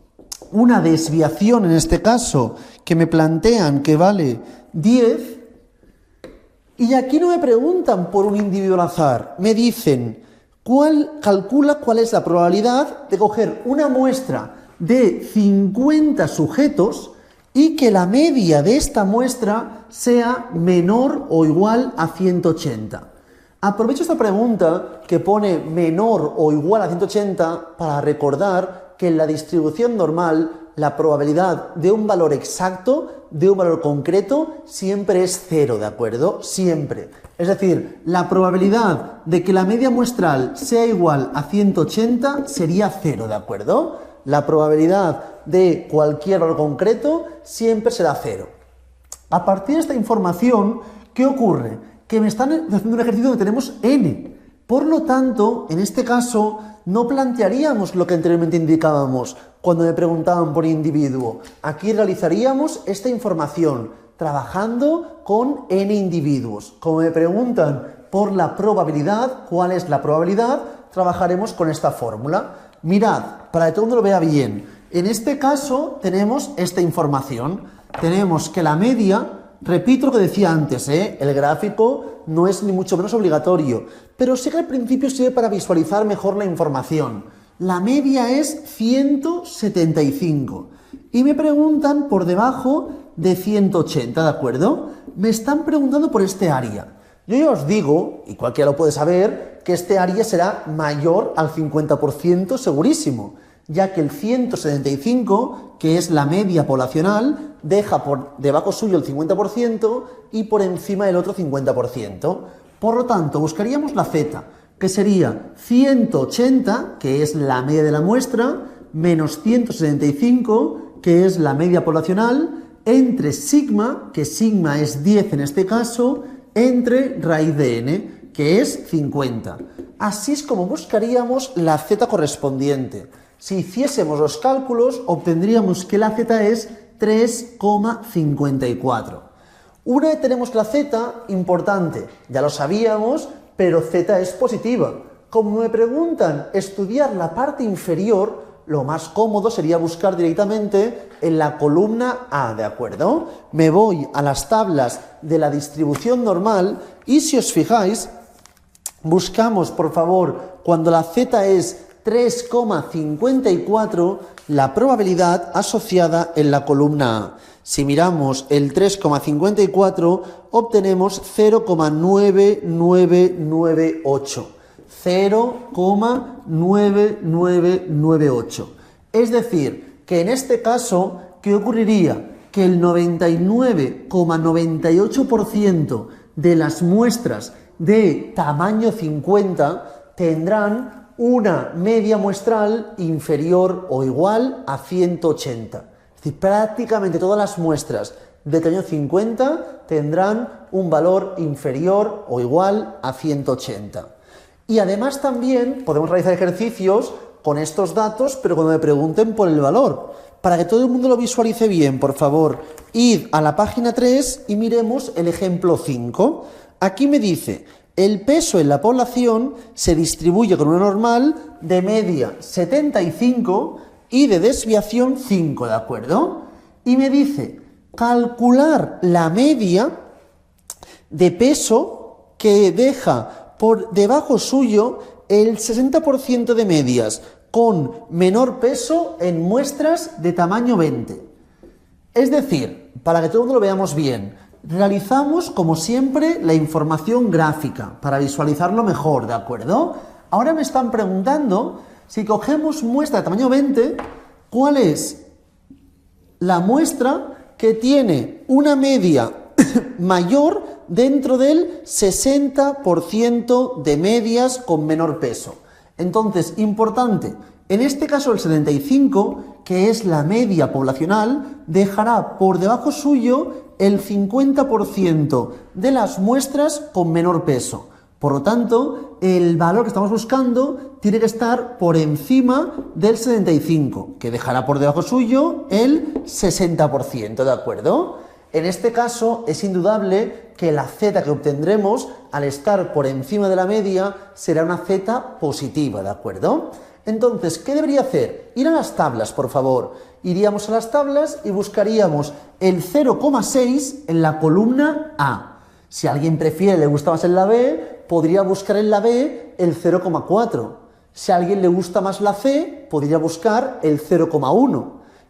una desviación en este caso que me plantean que vale 10, y aquí no me preguntan por un individuo al azar, me dicen, calcula cuál es la probabilidad de coger una muestra de 50 sujetos y que la media de esta muestra sea menor o igual a 180. Aprovecho esta pregunta que pone menor o igual a 180 para recordar que en la distribución normal la probabilidad de un valor exacto, de un valor concreto, siempre es cero, ¿de acuerdo? Siempre. Es decir, la probabilidad de que la media muestral sea igual a 180 sería cero, ¿de acuerdo? La probabilidad de cualquier valor concreto siempre será cero. A partir de esta información, ¿qué ocurre? Que me están haciendo un ejercicio donde tenemos n. Por lo tanto, en este caso, no plantearíamos lo que anteriormente indicábamos cuando me preguntaban por individuo. Aquí realizaríamos esta información, trabajando con n individuos. Como me preguntan por la probabilidad, ¿cuál es la probabilidad? Trabajaremos con esta fórmula. Mirad, para que todo el mundo lo vea bien. En este caso, tenemos esta información. Tenemos que la media... Repito lo que decía antes, el gráfico no es ni mucho menos obligatorio, pero sí que al principio sirve para visualizar mejor la información. La media es 175 y me preguntan por debajo de 180, ¿de acuerdo? Me están preguntando por este área. Yo ya os digo, y cualquiera lo puede saber, que este área será mayor al 50% segurísimo, ya que el 175, que es la media poblacional, deja por debajo suyo el 50% y por encima el otro 50%. Por lo tanto, buscaríamos la Z, que sería 180, que es la media de la muestra, menos 175, que es la media poblacional, entre sigma, que sigma es 10 en este caso, entre raíz de n, que es 50. Así es como buscaríamos la z correspondiente. Si hiciésemos los cálculos, obtendríamos que la z es 3,54. Una vez tenemos la z, importante, ya lo sabíamos, pero z es positiva. Como me preguntan estudiar la parte inferior, lo más cómodo sería buscar directamente en la columna A, ¿de acuerdo? Me voy a las tablas de la distribución normal y si os fijáis, buscamos, por favor, cuando la z es 3,54, la probabilidad asociada en la columna A. Si miramos el 3,54, obtenemos 0,9998. 0,9998. Es decir, que en este caso, ¿qué ocurriría? Que el 99,98% de las muestras de tamaño 50 tendrán una media muestral inferior o igual a 180. Es decir, prácticamente todas las muestras de tamaño 50 tendrán un valor inferior o igual a 180. Y además también podemos realizar ejercicios con estos datos, pero cuando me pregunten por el valor. Para que todo el mundo lo visualice bien, por favor, id a la página 3 y miremos el ejemplo 5. Aquí me dice, el peso en la población se distribuye con una normal de media 75 y de desviación 5, ¿de acuerdo? Y me dice, calcular la media de peso que deja por debajo suyo el 60% de medias con menor peso en muestras de tamaño 20. Es decir, para que todo el mundo lo veamos bien, realizamos como siempre la información gráfica para visualizarlo mejor, ¿de acuerdo? Ahora me están preguntando si cogemos muestra de tamaño 20, ¿cuál es la muestra que tiene una media mayor dentro del 60% de medias con menor peso? Entonces, importante, en este caso el 75, que es la media poblacional, dejará por debajo suyo el 50% de las muestras con menor peso. Por lo tanto, el valor que estamos buscando tiene que estar por encima del 75, que dejará por debajo suyo el 60%, ¿de acuerdo? En este caso es indudable que la z que obtendremos al estar por encima de la media será una z positiva, ¿de acuerdo? Entonces, ¿qué debería hacer? Ir a las tablas, por favor. Iríamos a las tablas y buscaríamos el 0,6 en la columna A. Si alguien prefiere, le gusta más en la B, podría buscar en la B el 0,4. Si a alguien le gusta más la C, podría buscar el 0,1.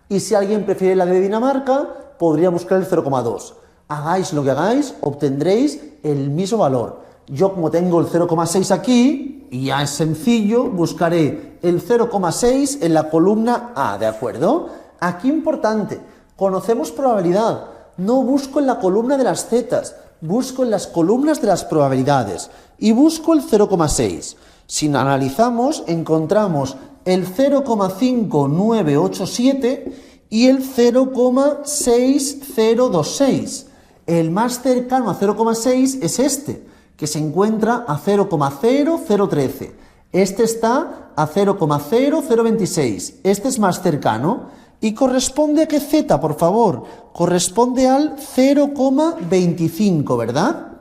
Y si alguien prefiere la de Dinamarca, podría buscar el 0,2. Hagáis lo que hagáis, obtendréis el mismo valor. Yo, como tengo el 0,6 aquí, y ya es sencillo, buscaré el 0,6 en la columna A, ¿de acuerdo? Aquí importante, conocemos probabilidad. No busco en la columna de las zetas, busco en las columnas de las probabilidades. Y busco el 0,6. Si analizamos, encontramos el 0,5987 y el 0,6026. El más cercano a 0,6 es este, que se encuentra a 0,0013. Este está a 0,0026. Este es más cercano. ¿Y corresponde a qué z, por favor? Corresponde al 0,25, ¿verdad?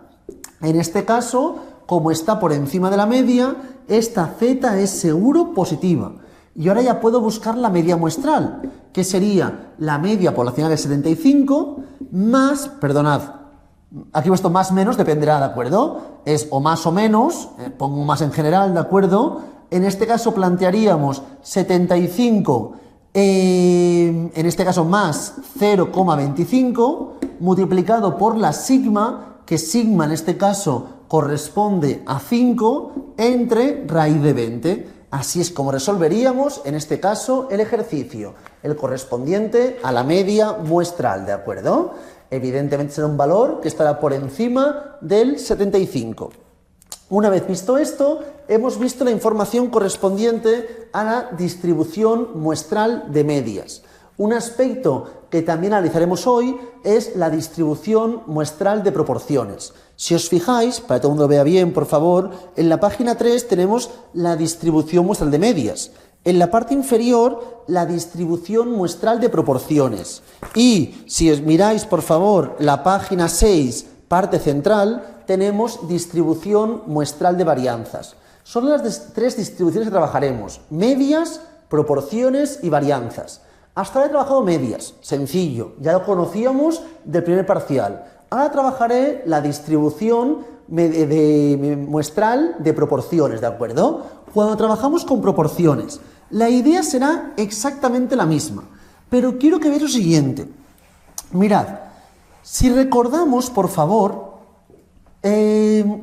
En este caso, como está por encima de la media, esta z es seguro positiva. Y ahora ya puedo buscar la media muestral, que sería la media poblacional de 75 más, perdonad, aquí he puesto más menos, dependerá, ¿de acuerdo? Es o más o menos, pongo más en general, ¿de acuerdo? En este caso plantearíamos 75, en este caso más 0,25, multiplicado por la sigma, que sigma en este caso corresponde a 5, entre raíz de 20. Así es como resolveríamos, en este caso, el ejercicio, el correspondiente a la media muestral, ¿de acuerdo? Evidentemente será un valor que estará por encima del 75. Una vez visto esto, hemos visto la información correspondiente a la distribución muestral de medias. Un aspecto que también analizaremos hoy es la distribución muestral de proporciones. Si os fijáis, para que todo el mundo lo vea bien, por favor, en la página 3 tenemos la distribución muestral de medias. En la parte inferior, la distribución muestral de proporciones. Y si os miráis, por favor, la página 6, parte central, tenemos distribución muestral de varianzas. Son las tres distribuciones que trabajaremos: medias, proporciones y varianzas. Hasta ahora he trabajado medias, sencillo, ya lo conocíamos del primer parcial. Ahora trabajaré la distribución muestral de proporciones, ¿de acuerdo? Cuando trabajamos con proporciones, la idea será exactamente la misma, pero quiero que veáis lo siguiente. Mirad, si recordamos, por favor,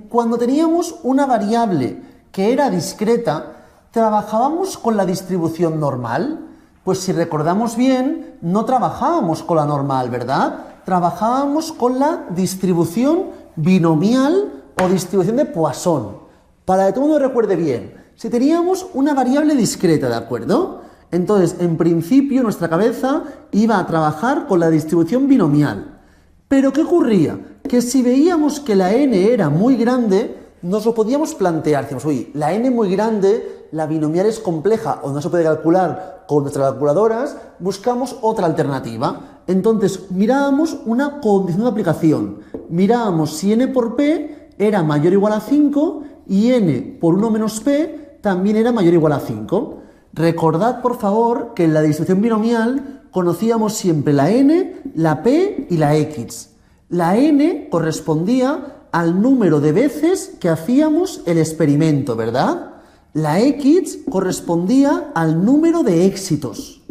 cuando teníamos una variable que era discreta, ¿trabajábamos con la distribución normal? Pues si recordamos bien, no trabajábamos con la normal, ¿verdad? Trabajábamos con la distribución binomial o distribución de Poisson. Para que todo el mundo recuerde bien, si teníamos una variable discreta, ¿de acuerdo? Entonces, en principio, nuestra cabeza iba a trabajar con la distribución binomial. Pero ¿qué ocurría? Que si veíamos que la n era muy grande, nos lo podíamos plantear. Decimos, uy, la n muy grande, la binomial es compleja o no se puede calcular con nuestras calculadoras, buscamos otra alternativa. Entonces, mirábamos una condición de aplicación. Mirábamos si n por p era mayor o igual a 5 y n por 1 menos p también era mayor o igual a 5. Recordad, por favor, que en la distribución binomial conocíamos siempre la n, la p y la x. La n correspondía al número de veces que hacíamos el experimento, ¿verdad? La x correspondía al número de éxitos.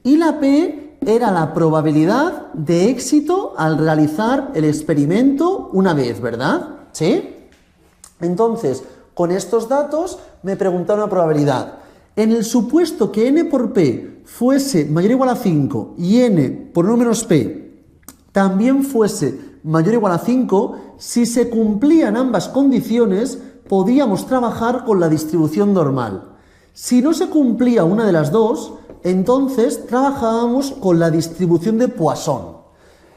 Y la p era la probabilidad de éxito al realizar el experimento una vez, ¿verdad? ¿Sí? Entonces, con estos datos me preguntaron la probabilidad. En el supuesto que n por p fuese mayor o igual a 5 y n por 1 menos p también fuese mayor o igual a 5, si se cumplían ambas condiciones, podíamos trabajar con la distribución normal. Si no se cumplía una de las dos, entonces trabajábamos con la distribución de Poisson.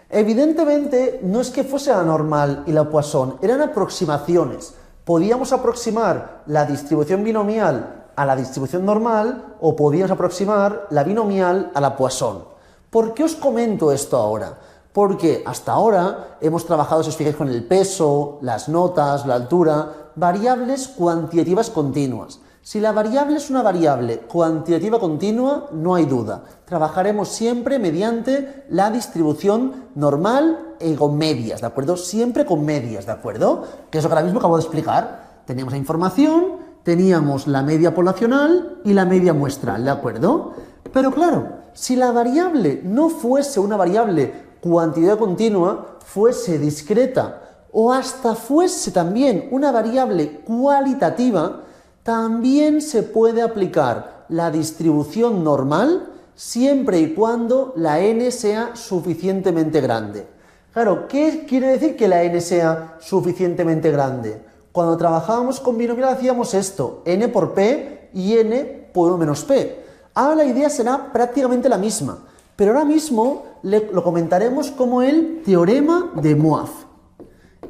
Evidentemente, no es que fuese la normal y la Poisson, eran aproximaciones. Podíamos aproximar la distribución binomial a la distribución normal o podíamos aproximar la binomial a la Poisson. ¿Por qué os comento esto ahora? Porque hasta ahora hemos trabajado, si os fijáis, con el peso, las notas, la altura, variables cuantitativas continuas. Si la variable es una variable cuantitativa continua, no hay duda. Trabajaremos siempre mediante la distribución normal y con medias, ¿de acuerdo? Siempre con medias, ¿de acuerdo? Que es lo que ahora mismo acabo de explicar. Teníamos la información, teníamos la media poblacional y la media muestral, ¿de acuerdo? Pero claro, si la variable no fuese una variable cuantitativa continua, fuese discreta o hasta fuese también una variable cualitativa, también se puede aplicar la distribución normal siempre y cuando la n sea suficientemente grande. Claro, ¿qué quiere decir que la n sea suficientemente grande? Cuando trabajábamos con binomial hacíamos esto, n por p y n por 1 menos p. Ahora la idea será prácticamente la misma, pero ahora mismo lo comentaremos como el teorema de Moivre.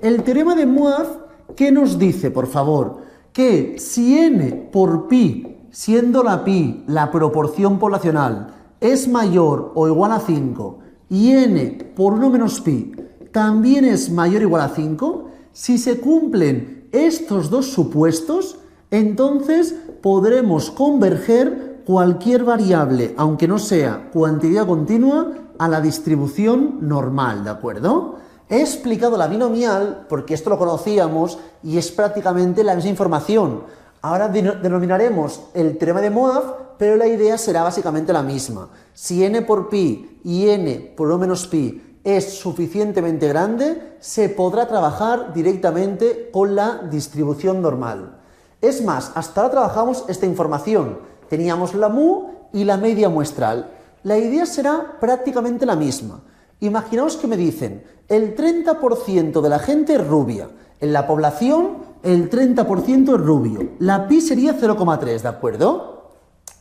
El teorema de Moivre, ¿qué nos dice, por favor? Que si n por pi, siendo la pi la proporción poblacional, es mayor o igual a 5 y n por 1 menos pi también es mayor o igual a 5, si se cumplen estos dos supuestos, entonces podremos converger cualquier variable, aunque no sea cuantitativa continua, a la distribución normal, ¿de acuerdo? He explicado la binomial porque esto lo conocíamos y es prácticamente la misma información. Ahora denominaremos el teorema de Moivre, pero la idea será básicamente la misma. Si n por pi y n por 1 menos pi es suficientemente grande, se podrá trabajar directamente con la distribución normal. Es más, hasta ahora trabajamos esta información. Teníamos la mu y la media muestral. La idea será prácticamente la misma. Imaginaos que me dicen, el 30% de la gente es rubia. En la población, el 30% es rubio. La pi sería 0,3, ¿de acuerdo?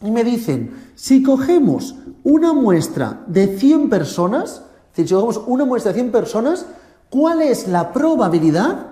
y me dicen, si cogemos una muestra de 100 personas, es decir, si cogemos una muestra de 100 personas, ¿cuál es la probabilidad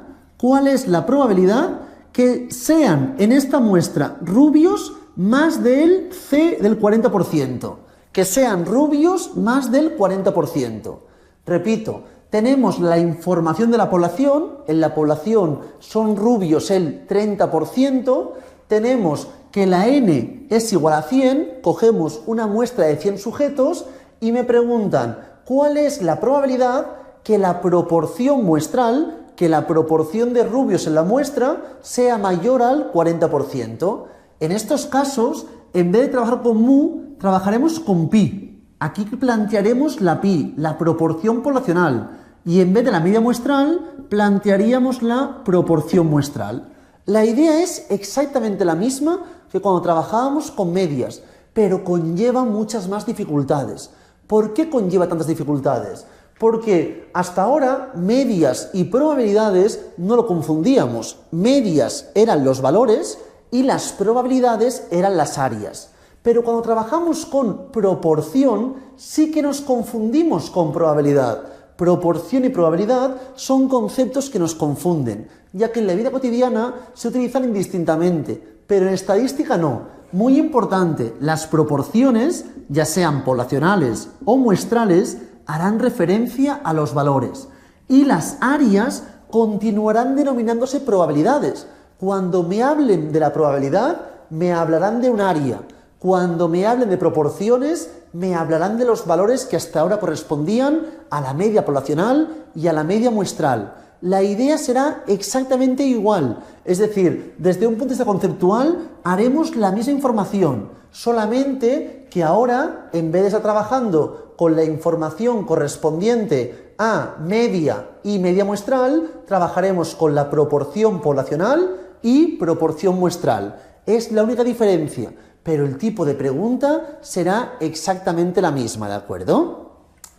que sean en esta muestra rubios más del 40%? Que sean rubios más del 40%. Repito, tenemos la información de la población, en la población son rubios el 30%, tenemos que la n es igual a 100, cogemos una muestra de 100 sujetos y me preguntan cuál es la probabilidad que la proporción muestral, que la proporción de rubios en la muestra sea mayor al 40%. En estos casos, en vez de trabajar con mu, trabajaremos con pi. Aquí plantearemos la pi, la proporción poblacional, y en vez de la media muestral, plantearíamos la proporción muestral. La idea es exactamente la misma que cuando trabajábamos con medias, pero conlleva muchas más dificultades. ¿Por qué conlleva tantas dificultades? Porque hasta ahora medias y probabilidades no lo confundíamos. Medias eran los valores y las probabilidades eran las áreas. Pero cuando trabajamos con proporción sí que nos confundimos con probabilidad. Proporción y probabilidad son conceptos que nos confunden, ya que en la vida cotidiana se utilizan indistintamente, pero en estadística no. Muy importante, las proporciones, ya sean poblacionales o muestrales, harán referencia a los valores y las áreas continuarán denominándose probabilidades. Cuando me hablen de la probabilidad, me hablarán de un área. Cuando me hablen de proporciones, me hablarán de los valores que hasta ahora correspondían a la media poblacional y a la media muestral. La idea será exactamente igual, es decir, desde un punto de vista conceptual haremos la misma información, solamente que ahora, en vez de estar trabajando con la información correspondiente a media y media muestral, trabajaremos con la proporción poblacional y proporción muestral. Es la única diferencia, pero el tipo de pregunta será exactamente la misma, ¿de acuerdo?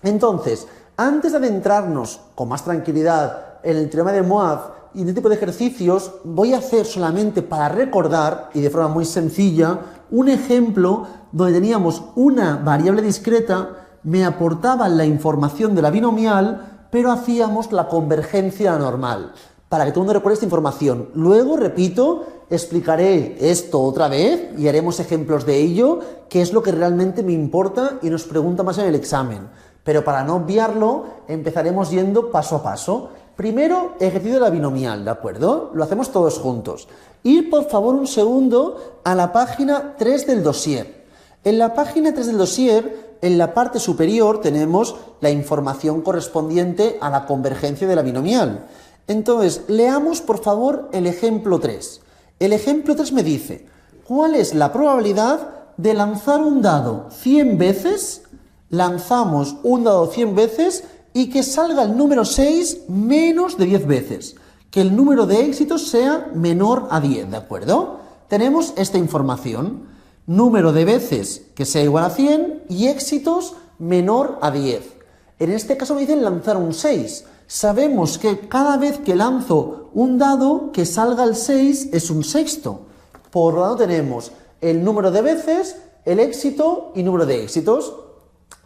Entonces, antes de adentrarnos con más tranquilidad en el teorema de Moivre y en este tipo de ejercicios, voy a hacer solamente para recordar, y de forma muy sencilla, un ejemplo donde teníamos una variable discreta, me aportaban la información de la binomial, pero hacíamos la convergencia normal, para que todo el mundo recuerde esta información. Luego, repito, explicaré esto otra vez y haremos ejemplos de ello, que es lo que realmente me importa y nos pregunta más en el examen. Pero para no obviarlo, empezaremos yendo paso a paso. Primero, ejercicio de la binomial, ¿de acuerdo? Lo hacemos todos juntos. Ir, por favor, un segundo a la página 3 del dossier. En la página 3 del dossier, en la parte superior, tenemos la información correspondiente a la convergencia de la binomial. Entonces, leamos, por favor, el ejemplo 3. El ejemplo 3 me dice, ¿cuál es la probabilidad de lanzar un dado 100 veces? Lanzamos un dado 100 veces y que salga el número 6 menos de 10 veces. Que el número de éxitos sea menor a 10, ¿de acuerdo? Tenemos esta información. Número de veces que sea igual a 100 y éxitos menor a 10. En este caso me dicen lanzar un 6. Sabemos que cada vez que lanzo un dado, que salga el 6 es un sexto. Por lo tanto tenemos el número de veces, el éxito y número de éxitos.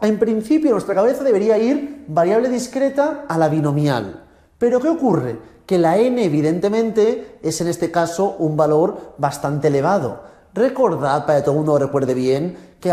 En principio, nuestra cabeza debería ir variable discreta a la binomial. Pero ¿qué ocurre? Que la n, evidentemente, es en este caso un valor bastante elevado. Recordad, para que todo el mundo lo recuerde bien, que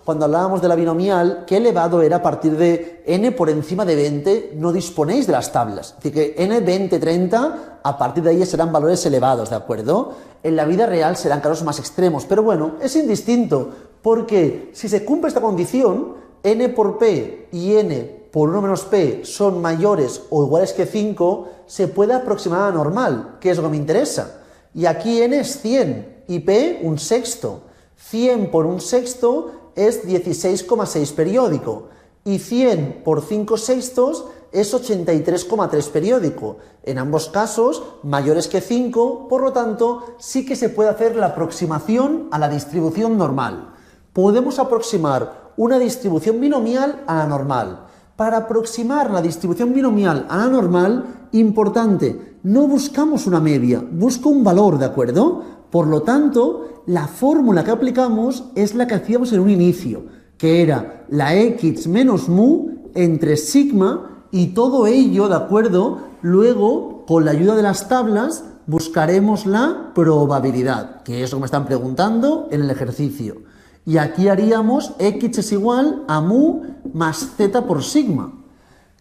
cuando hablábamos de la binomial, que elevado era a partir de n por encima de 20, no disponéis de las tablas. Es decir, que n, 20, 30, a partir de ahí serán valores elevados, ¿de acuerdo? En la vida real serán casos más extremos, pero bueno, es indistinto. Porque si se cumple esta condición, n por p y n por 1 menos p son mayores o iguales que 5, se puede aproximar a la normal, que es lo que me interesa. Y aquí n es 100 y p un sexto. 100 por un sexto es 16,6 periódico y 100 por 5 sextos es 83,3 periódico. En ambos casos, mayores que 5, por lo tanto, sí que se puede hacer la aproximación a la distribución normal. Podemos aproximar una distribución binomial a la normal, Para aproximar la distribución binomial a la normal, importante, no buscamos una media, busco un valor, ¿de acuerdo? Por lo tanto, la fórmula que aplicamos es la que hacíamos en un inicio, que era la x menos mu entre sigma y todo ello, ¿de acuerdo? Luego, con la ayuda de las tablas, buscaremos la probabilidad, que es lo que me están preguntando en el ejercicio. Y aquí haríamos x es igual a mu más z por sigma.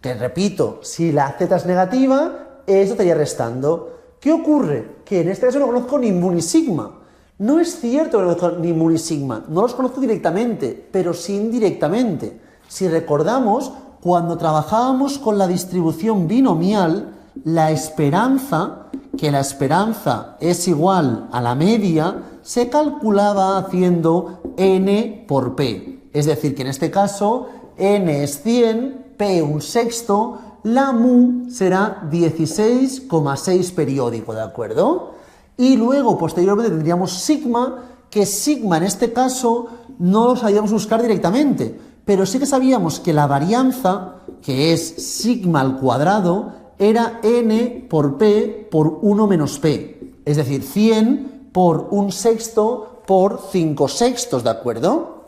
Que repito, si la z es negativa, eso estaría restando. ¿Qué ocurre? Que en este caso no conozco ni mu ni sigma. No es cierto que no conozco ni mu ni sigma, no los conozco directamente, pero sí indirectamente. Si recordamos, cuando trabajábamos con la distribución binomial, la esperanza, que la esperanza es igual a la media, se calculaba haciendo n por p. Es decir, que en este caso n es 100, p un sexto, la mu será 16,6 periódico, ¿de acuerdo? Y luego, posteriormente, tendríamos sigma, que sigma en este caso no lo sabíamos buscar directamente, pero sí que sabíamos que la varianza, que es sigma al cuadrado, era n por p por 1 menos p, es decir, 100 por 1 sexto por 5 sextos, ¿de acuerdo?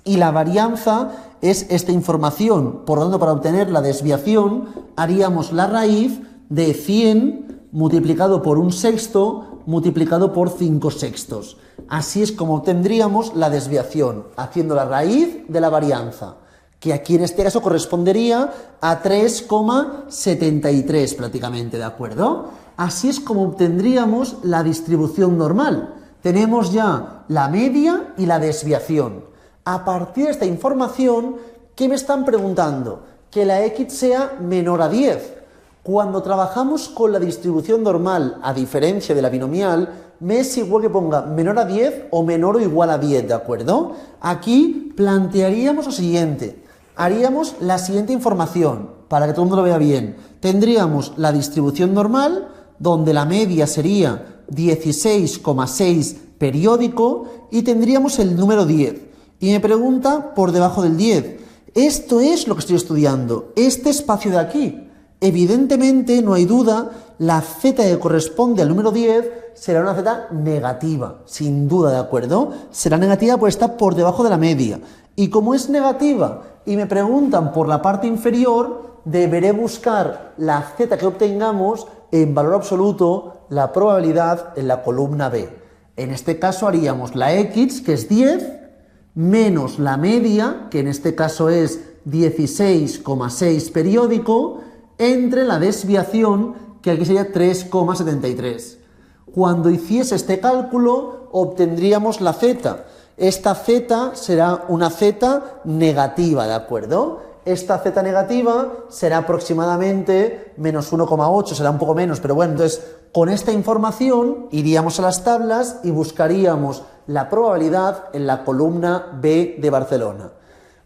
Y la varianza es esta información, por lo tanto, para obtener la desviación, haríamos la raíz de 100 multiplicado por 1 sexto multiplicado por 5 sextos. Así es como obtendríamos la desviación, haciendo la raíz de la varianza, que aquí en este caso correspondería a 3,73 prácticamente, ¿de acuerdo? Así es como obtendríamos la distribución normal. Tenemos ya la media y la desviación. A partir de esta información, ¿qué me están preguntando? Que la x sea menor a 10. Cuando trabajamos con la distribución normal, a diferencia de la binomial, me es igual que ponga menor a 10 o menor o igual a 10, ¿de acuerdo? Aquí plantearíamos lo siguiente. Haríamos la siguiente información, para que todo el mundo lo vea bien. Tendríamos la distribución normal, donde la media sería 16,6 periódico, y tendríamos el número 10. Y me pregunta por debajo del 10. Esto es lo que estoy estudiando, este espacio de aquí. Evidentemente, no hay duda, la z que corresponde al número 10 será una z negativa, sin duda, ¿de acuerdo? Será negativa porque está por debajo de la media. Y como es negativa y me preguntan por la parte inferior, deberé buscar la z que obtengamos en valor absoluto, la probabilidad en la columna B. En este caso haríamos la x, que es 10, menos la media, que en este caso es 16,6 periódico, entre la desviación, que aquí sería 3,73. Cuando hiciese este cálculo, obtendríamos la z. Esta z será una z negativa, ¿de acuerdo? Esta z negativa será aproximadamente menos 1,8, será un poco menos, pero bueno, entonces con esta información iríamos a las tablas y buscaríamos la probabilidad en la columna B de Barcelona.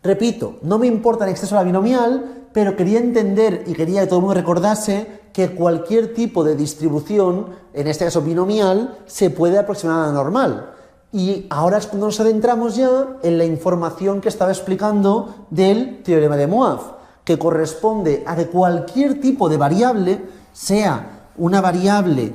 Repito, no me importa en exceso la binomial, pero quería entender y quería que todo el mundo recordase que cualquier tipo de distribución, en este caso binomial, se puede aproximar a la normal. Y ahora es cuando nos adentramos ya en la información que estaba explicando del teorema de Moivre, que corresponde a que cualquier tipo de variable, sea una variable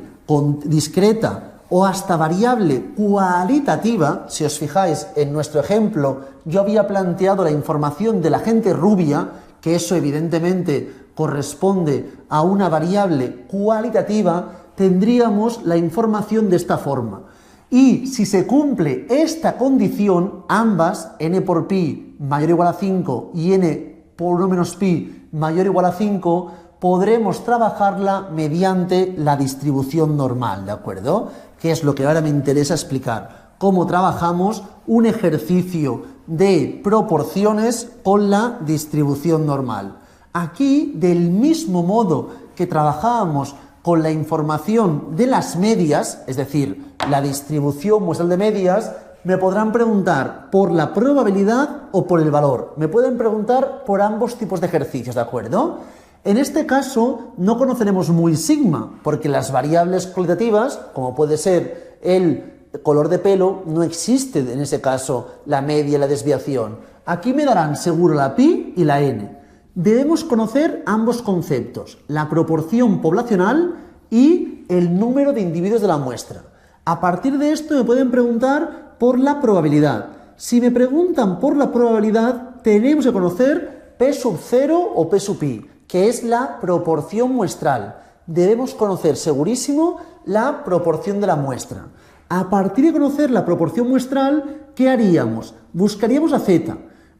discreta o hasta variable cualitativa, si os fijáis en nuestro ejemplo, yo había planteado la información de la gente rubia, que eso evidentemente corresponde a una variable cualitativa, tendríamos la información de esta forma. Y si se cumple esta condición, ambas, n por pi mayor o igual a 5 y n por 1 menos pi mayor o igual a 5, podremos trabajarla mediante la distribución normal, ¿de acuerdo? Que es lo que ahora me interesa explicar. Cómo trabajamos un ejercicio de proporciones con la distribución normal. Aquí, del mismo modo que trabajábamos con la información de las medias, es decir, la distribución muestral de medias, me podrán preguntar por la probabilidad o por el valor. Me pueden preguntar por ambos tipos de ejercicios, ¿de acuerdo? En este caso no conoceremos muy sigma, porque las variables cualitativas, como puede ser el color de pelo, no existe en ese caso la media y la desviación. Aquí me darán seguro la pi y la n. Debemos conocer ambos conceptos, la proporción poblacional y el número de individuos de la muestra. A partir de esto me pueden preguntar por la probabilidad. Si me preguntan por la probabilidad, tenemos que conocer P sub 0 o P sub i, que es la proporción muestral. Debemos conocer segurísimo la proporción de la muestra. A partir de conocer la proporción muestral, ¿qué haríamos? Buscaríamos la z.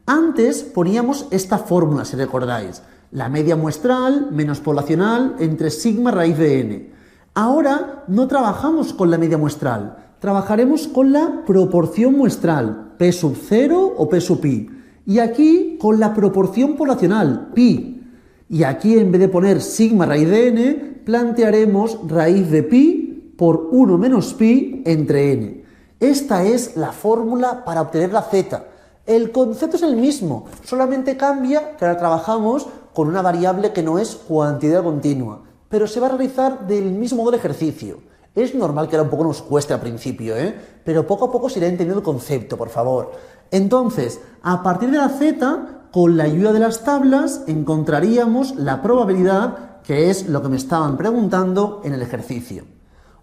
Antes poníamos esta fórmula, si recordáis. La media muestral menos poblacional entre sigma raíz de n. Ahora no trabajamos con la media muestral, trabajaremos con la proporción muestral, P sub 0 o P sub i. Y aquí con la proporción poblacional, pi. Y aquí en vez de poner sigma raíz de n, plantearemos raíz de pi por 1 menos pi entre n. Esta es la fórmula para obtener la z. El concepto es el mismo, solamente cambia que ahora trabajamos con una variable que no es cuantía continua, pero se va a realizar del mismo modo el ejercicio. Es normal que ahora un poco nos cueste al principio, pero poco a poco se irá entendiendo el concepto, por favor. Entonces, a partir de la z, con la ayuda de las tablas, encontraríamos la probabilidad, que es lo que me estaban preguntando en el ejercicio.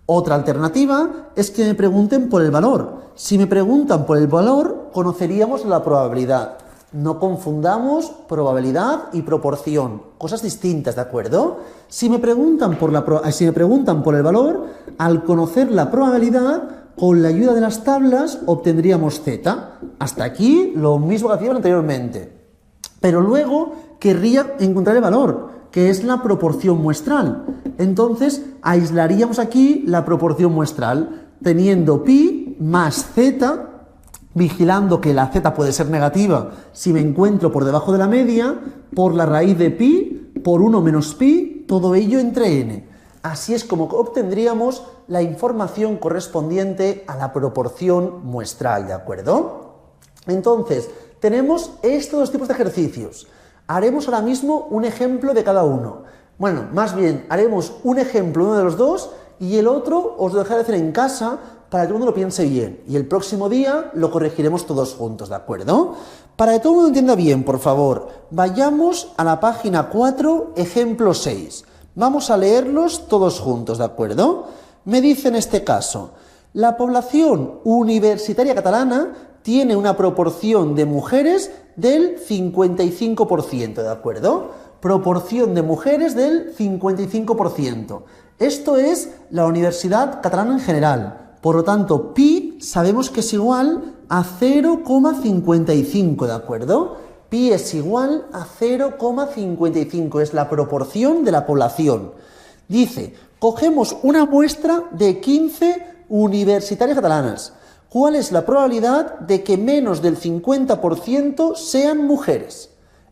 Otra alternativa es que me pregunten por el valor. Si me preguntan por el valor, conoceríamos la probabilidad. No confundamos probabilidad y proporción, cosas distintas, ¿de acuerdo? Si me preguntan por el valor, al conocer la probabilidad, con la ayuda de las tablas obtendríamos z. Hasta aquí lo mismo que hacíamos anteriormente. Pero luego querría encontrar el valor, que es la proporción muestral. Entonces aislaríamos aquí la proporción muestral, teniendo pi más z, vigilando que la z puede ser negativa si me encuentro por debajo de la media, por la raíz de pi, por 1 menos pi, todo ello entre n. Así es como obtendríamos la información correspondiente a la proporción muestral, ¿de acuerdo? Entonces, tenemos estos dos tipos de ejercicios. Haremos ahora mismo un ejemplo de cada uno. Bueno, más bien, haremos un ejemplo, uno de los dos, y el otro os lo dejaré hacer en casa para que todo el mundo lo piense bien. Y el próximo día lo corregiremos todos juntos, ¿de acuerdo? Para que todo el mundo entienda bien, por favor, vayamos a la página 4, ejemplo 6. Vamos a leerlos todos juntos, ¿de acuerdo? Me dice en este caso, la población universitaria catalana tiene una proporción de mujeres del 55%, ¿de acuerdo? Proporción de mujeres del 55%. Esto es la Universidad Catalana en general. Por lo tanto, pi sabemos que es igual a 0,55, ¿de acuerdo? Pi es igual a 0,55, es la proporción de la población. Dice, cogemos una muestra de 15 universitarias catalanas. ¿Cuál es la probabilidad de que menos del 50% sean mujeres?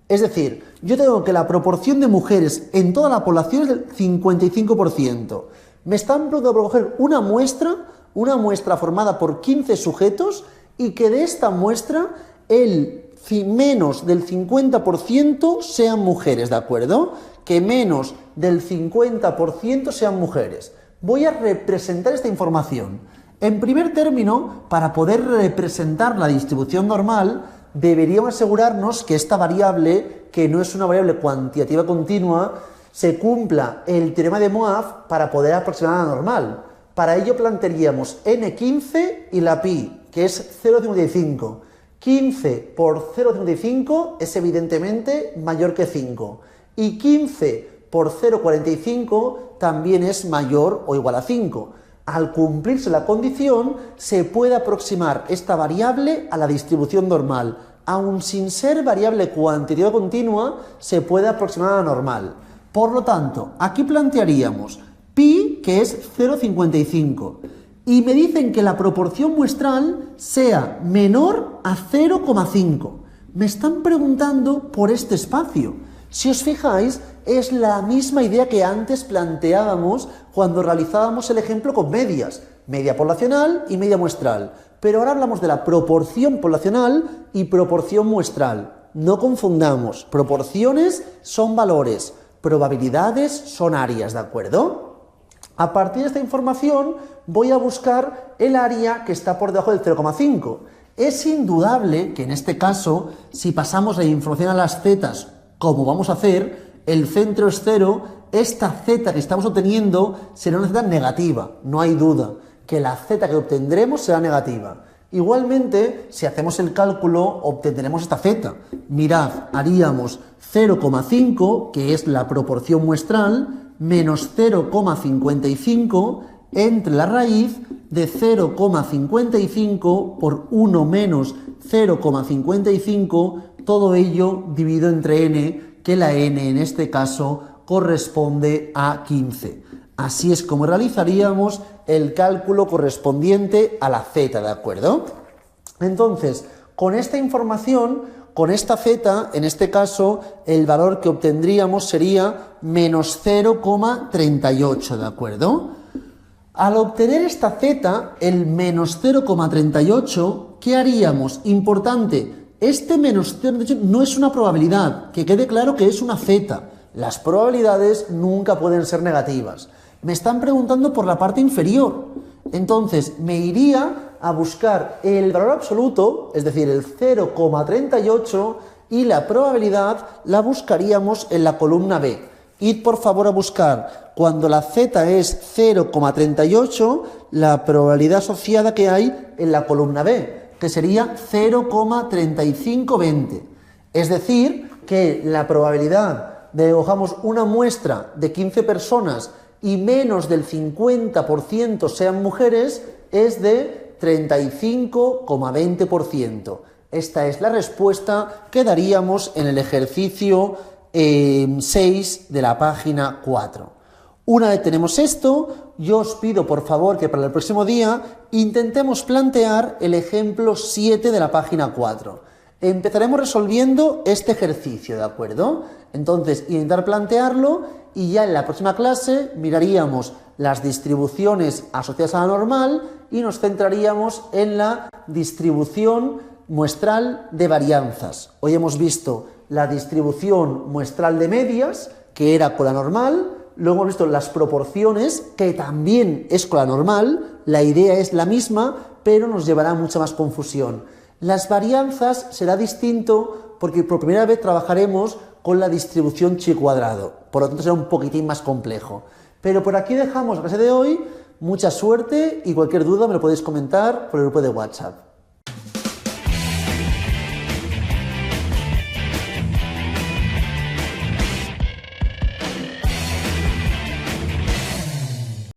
Es decir, yo tengo que la proporción de mujeres en toda la población es del 55%. Me están preguntando por coger una muestra formada por 15 sujetos y que de esta muestra menos del 50% sean mujeres, ¿de acuerdo? Que menos del 50% sean mujeres. Voy a representar esta información. En primer término, para poder representar la distribución normal, deberíamos asegurarnos que esta variable, que no es una variable cuantitativa continua, se cumpla el teorema de Moivre para poder aproximar a la normal. Para ello plantearíamos n15 y la pi, que es 0,55. 15 por 0,55 es evidentemente mayor que 5. Y 15 por 0,45 también es mayor o igual a 5. Al cumplirse la condición, se puede aproximar esta variable a la distribución normal. Aun sin ser variable cuantitativa continua, se puede aproximar a la normal. Por lo tanto, aquí plantearíamos pi, que es 0,55, y me dicen que la proporción muestral sea menor a 0,5. Me están preguntando por este espacio. Si os fijáis, es la misma idea que antes planteábamos cuando realizábamos el ejemplo con medias, media poblacional y media muestral. Pero ahora hablamos de la proporción poblacional y proporción muestral. No confundamos, proporciones son valores, probabilidades son áreas, ¿de acuerdo? A partir de esta información voy a buscar el área que está por debajo del 0,5. Es indudable que en este caso, si pasamos la información a las zetas como vamos a hacer, el centro es 0, esta z que estamos obteniendo será una z negativa, no hay duda, que la z que obtendremos será negativa. Igualmente, si hacemos el cálculo, obtendremos esta z. Mirad, haríamos 0,5, que es la proporción muestral, menos 0,55 entre la raíz de 0,55 por 1 menos 0,55, todo ello dividido entre n, que la n en este caso corresponde a 15. Así es como realizaríamos el cálculo correspondiente a la z, ¿de acuerdo? Entonces, con esta información, con esta z, en este caso, el valor que obtendríamos sería menos 0,38, ¿de acuerdo? Al obtener esta z, el menos 0,38, ¿qué haríamos? Importante, este menos 0,38 no es una probabilidad, que quede claro que es una z. Las probabilidades nunca pueden ser negativas. Me están preguntando por la parte inferior. Entonces, me iría a buscar el valor absoluto, es decir, el 0,38, y la probabilidad la buscaríamos en la columna B. Id por favor a buscar, cuando la z es 0,38, la probabilidad asociada que hay en la columna B, que sería 0,3520. Es decir, que la probabilidad de que cojamos una muestra de 15 personas y menos del 50% sean mujeres es de 35,20%. Esta es la respuesta que daríamos en el ejercicio 6 de la página 4. Una vez tenemos esto, yo os pido por favor que para el próximo día intentemos plantear el ejemplo 7 de la página 4. Empezaremos resolviendo este ejercicio, ¿de acuerdo? Entonces, intentar plantearlo y ya en la próxima clase miraríamos las distribuciones asociadas a la normal y nos centraríamos en la distribución muestral de varianzas. Hoy hemos visto la distribución muestral de medias, que era con la normal, luego hemos visto las proporciones, que también es con la normal, la idea es la misma, pero nos llevará a mucha más confusión. Las varianzas será distinto porque por primera vez trabajaremos con la distribución chi cuadrado, por lo tanto será un poquitín más complejo. Pero por aquí dejamos la clase de hoy, mucha suerte y cualquier duda me lo podéis comentar por el grupo de WhatsApp.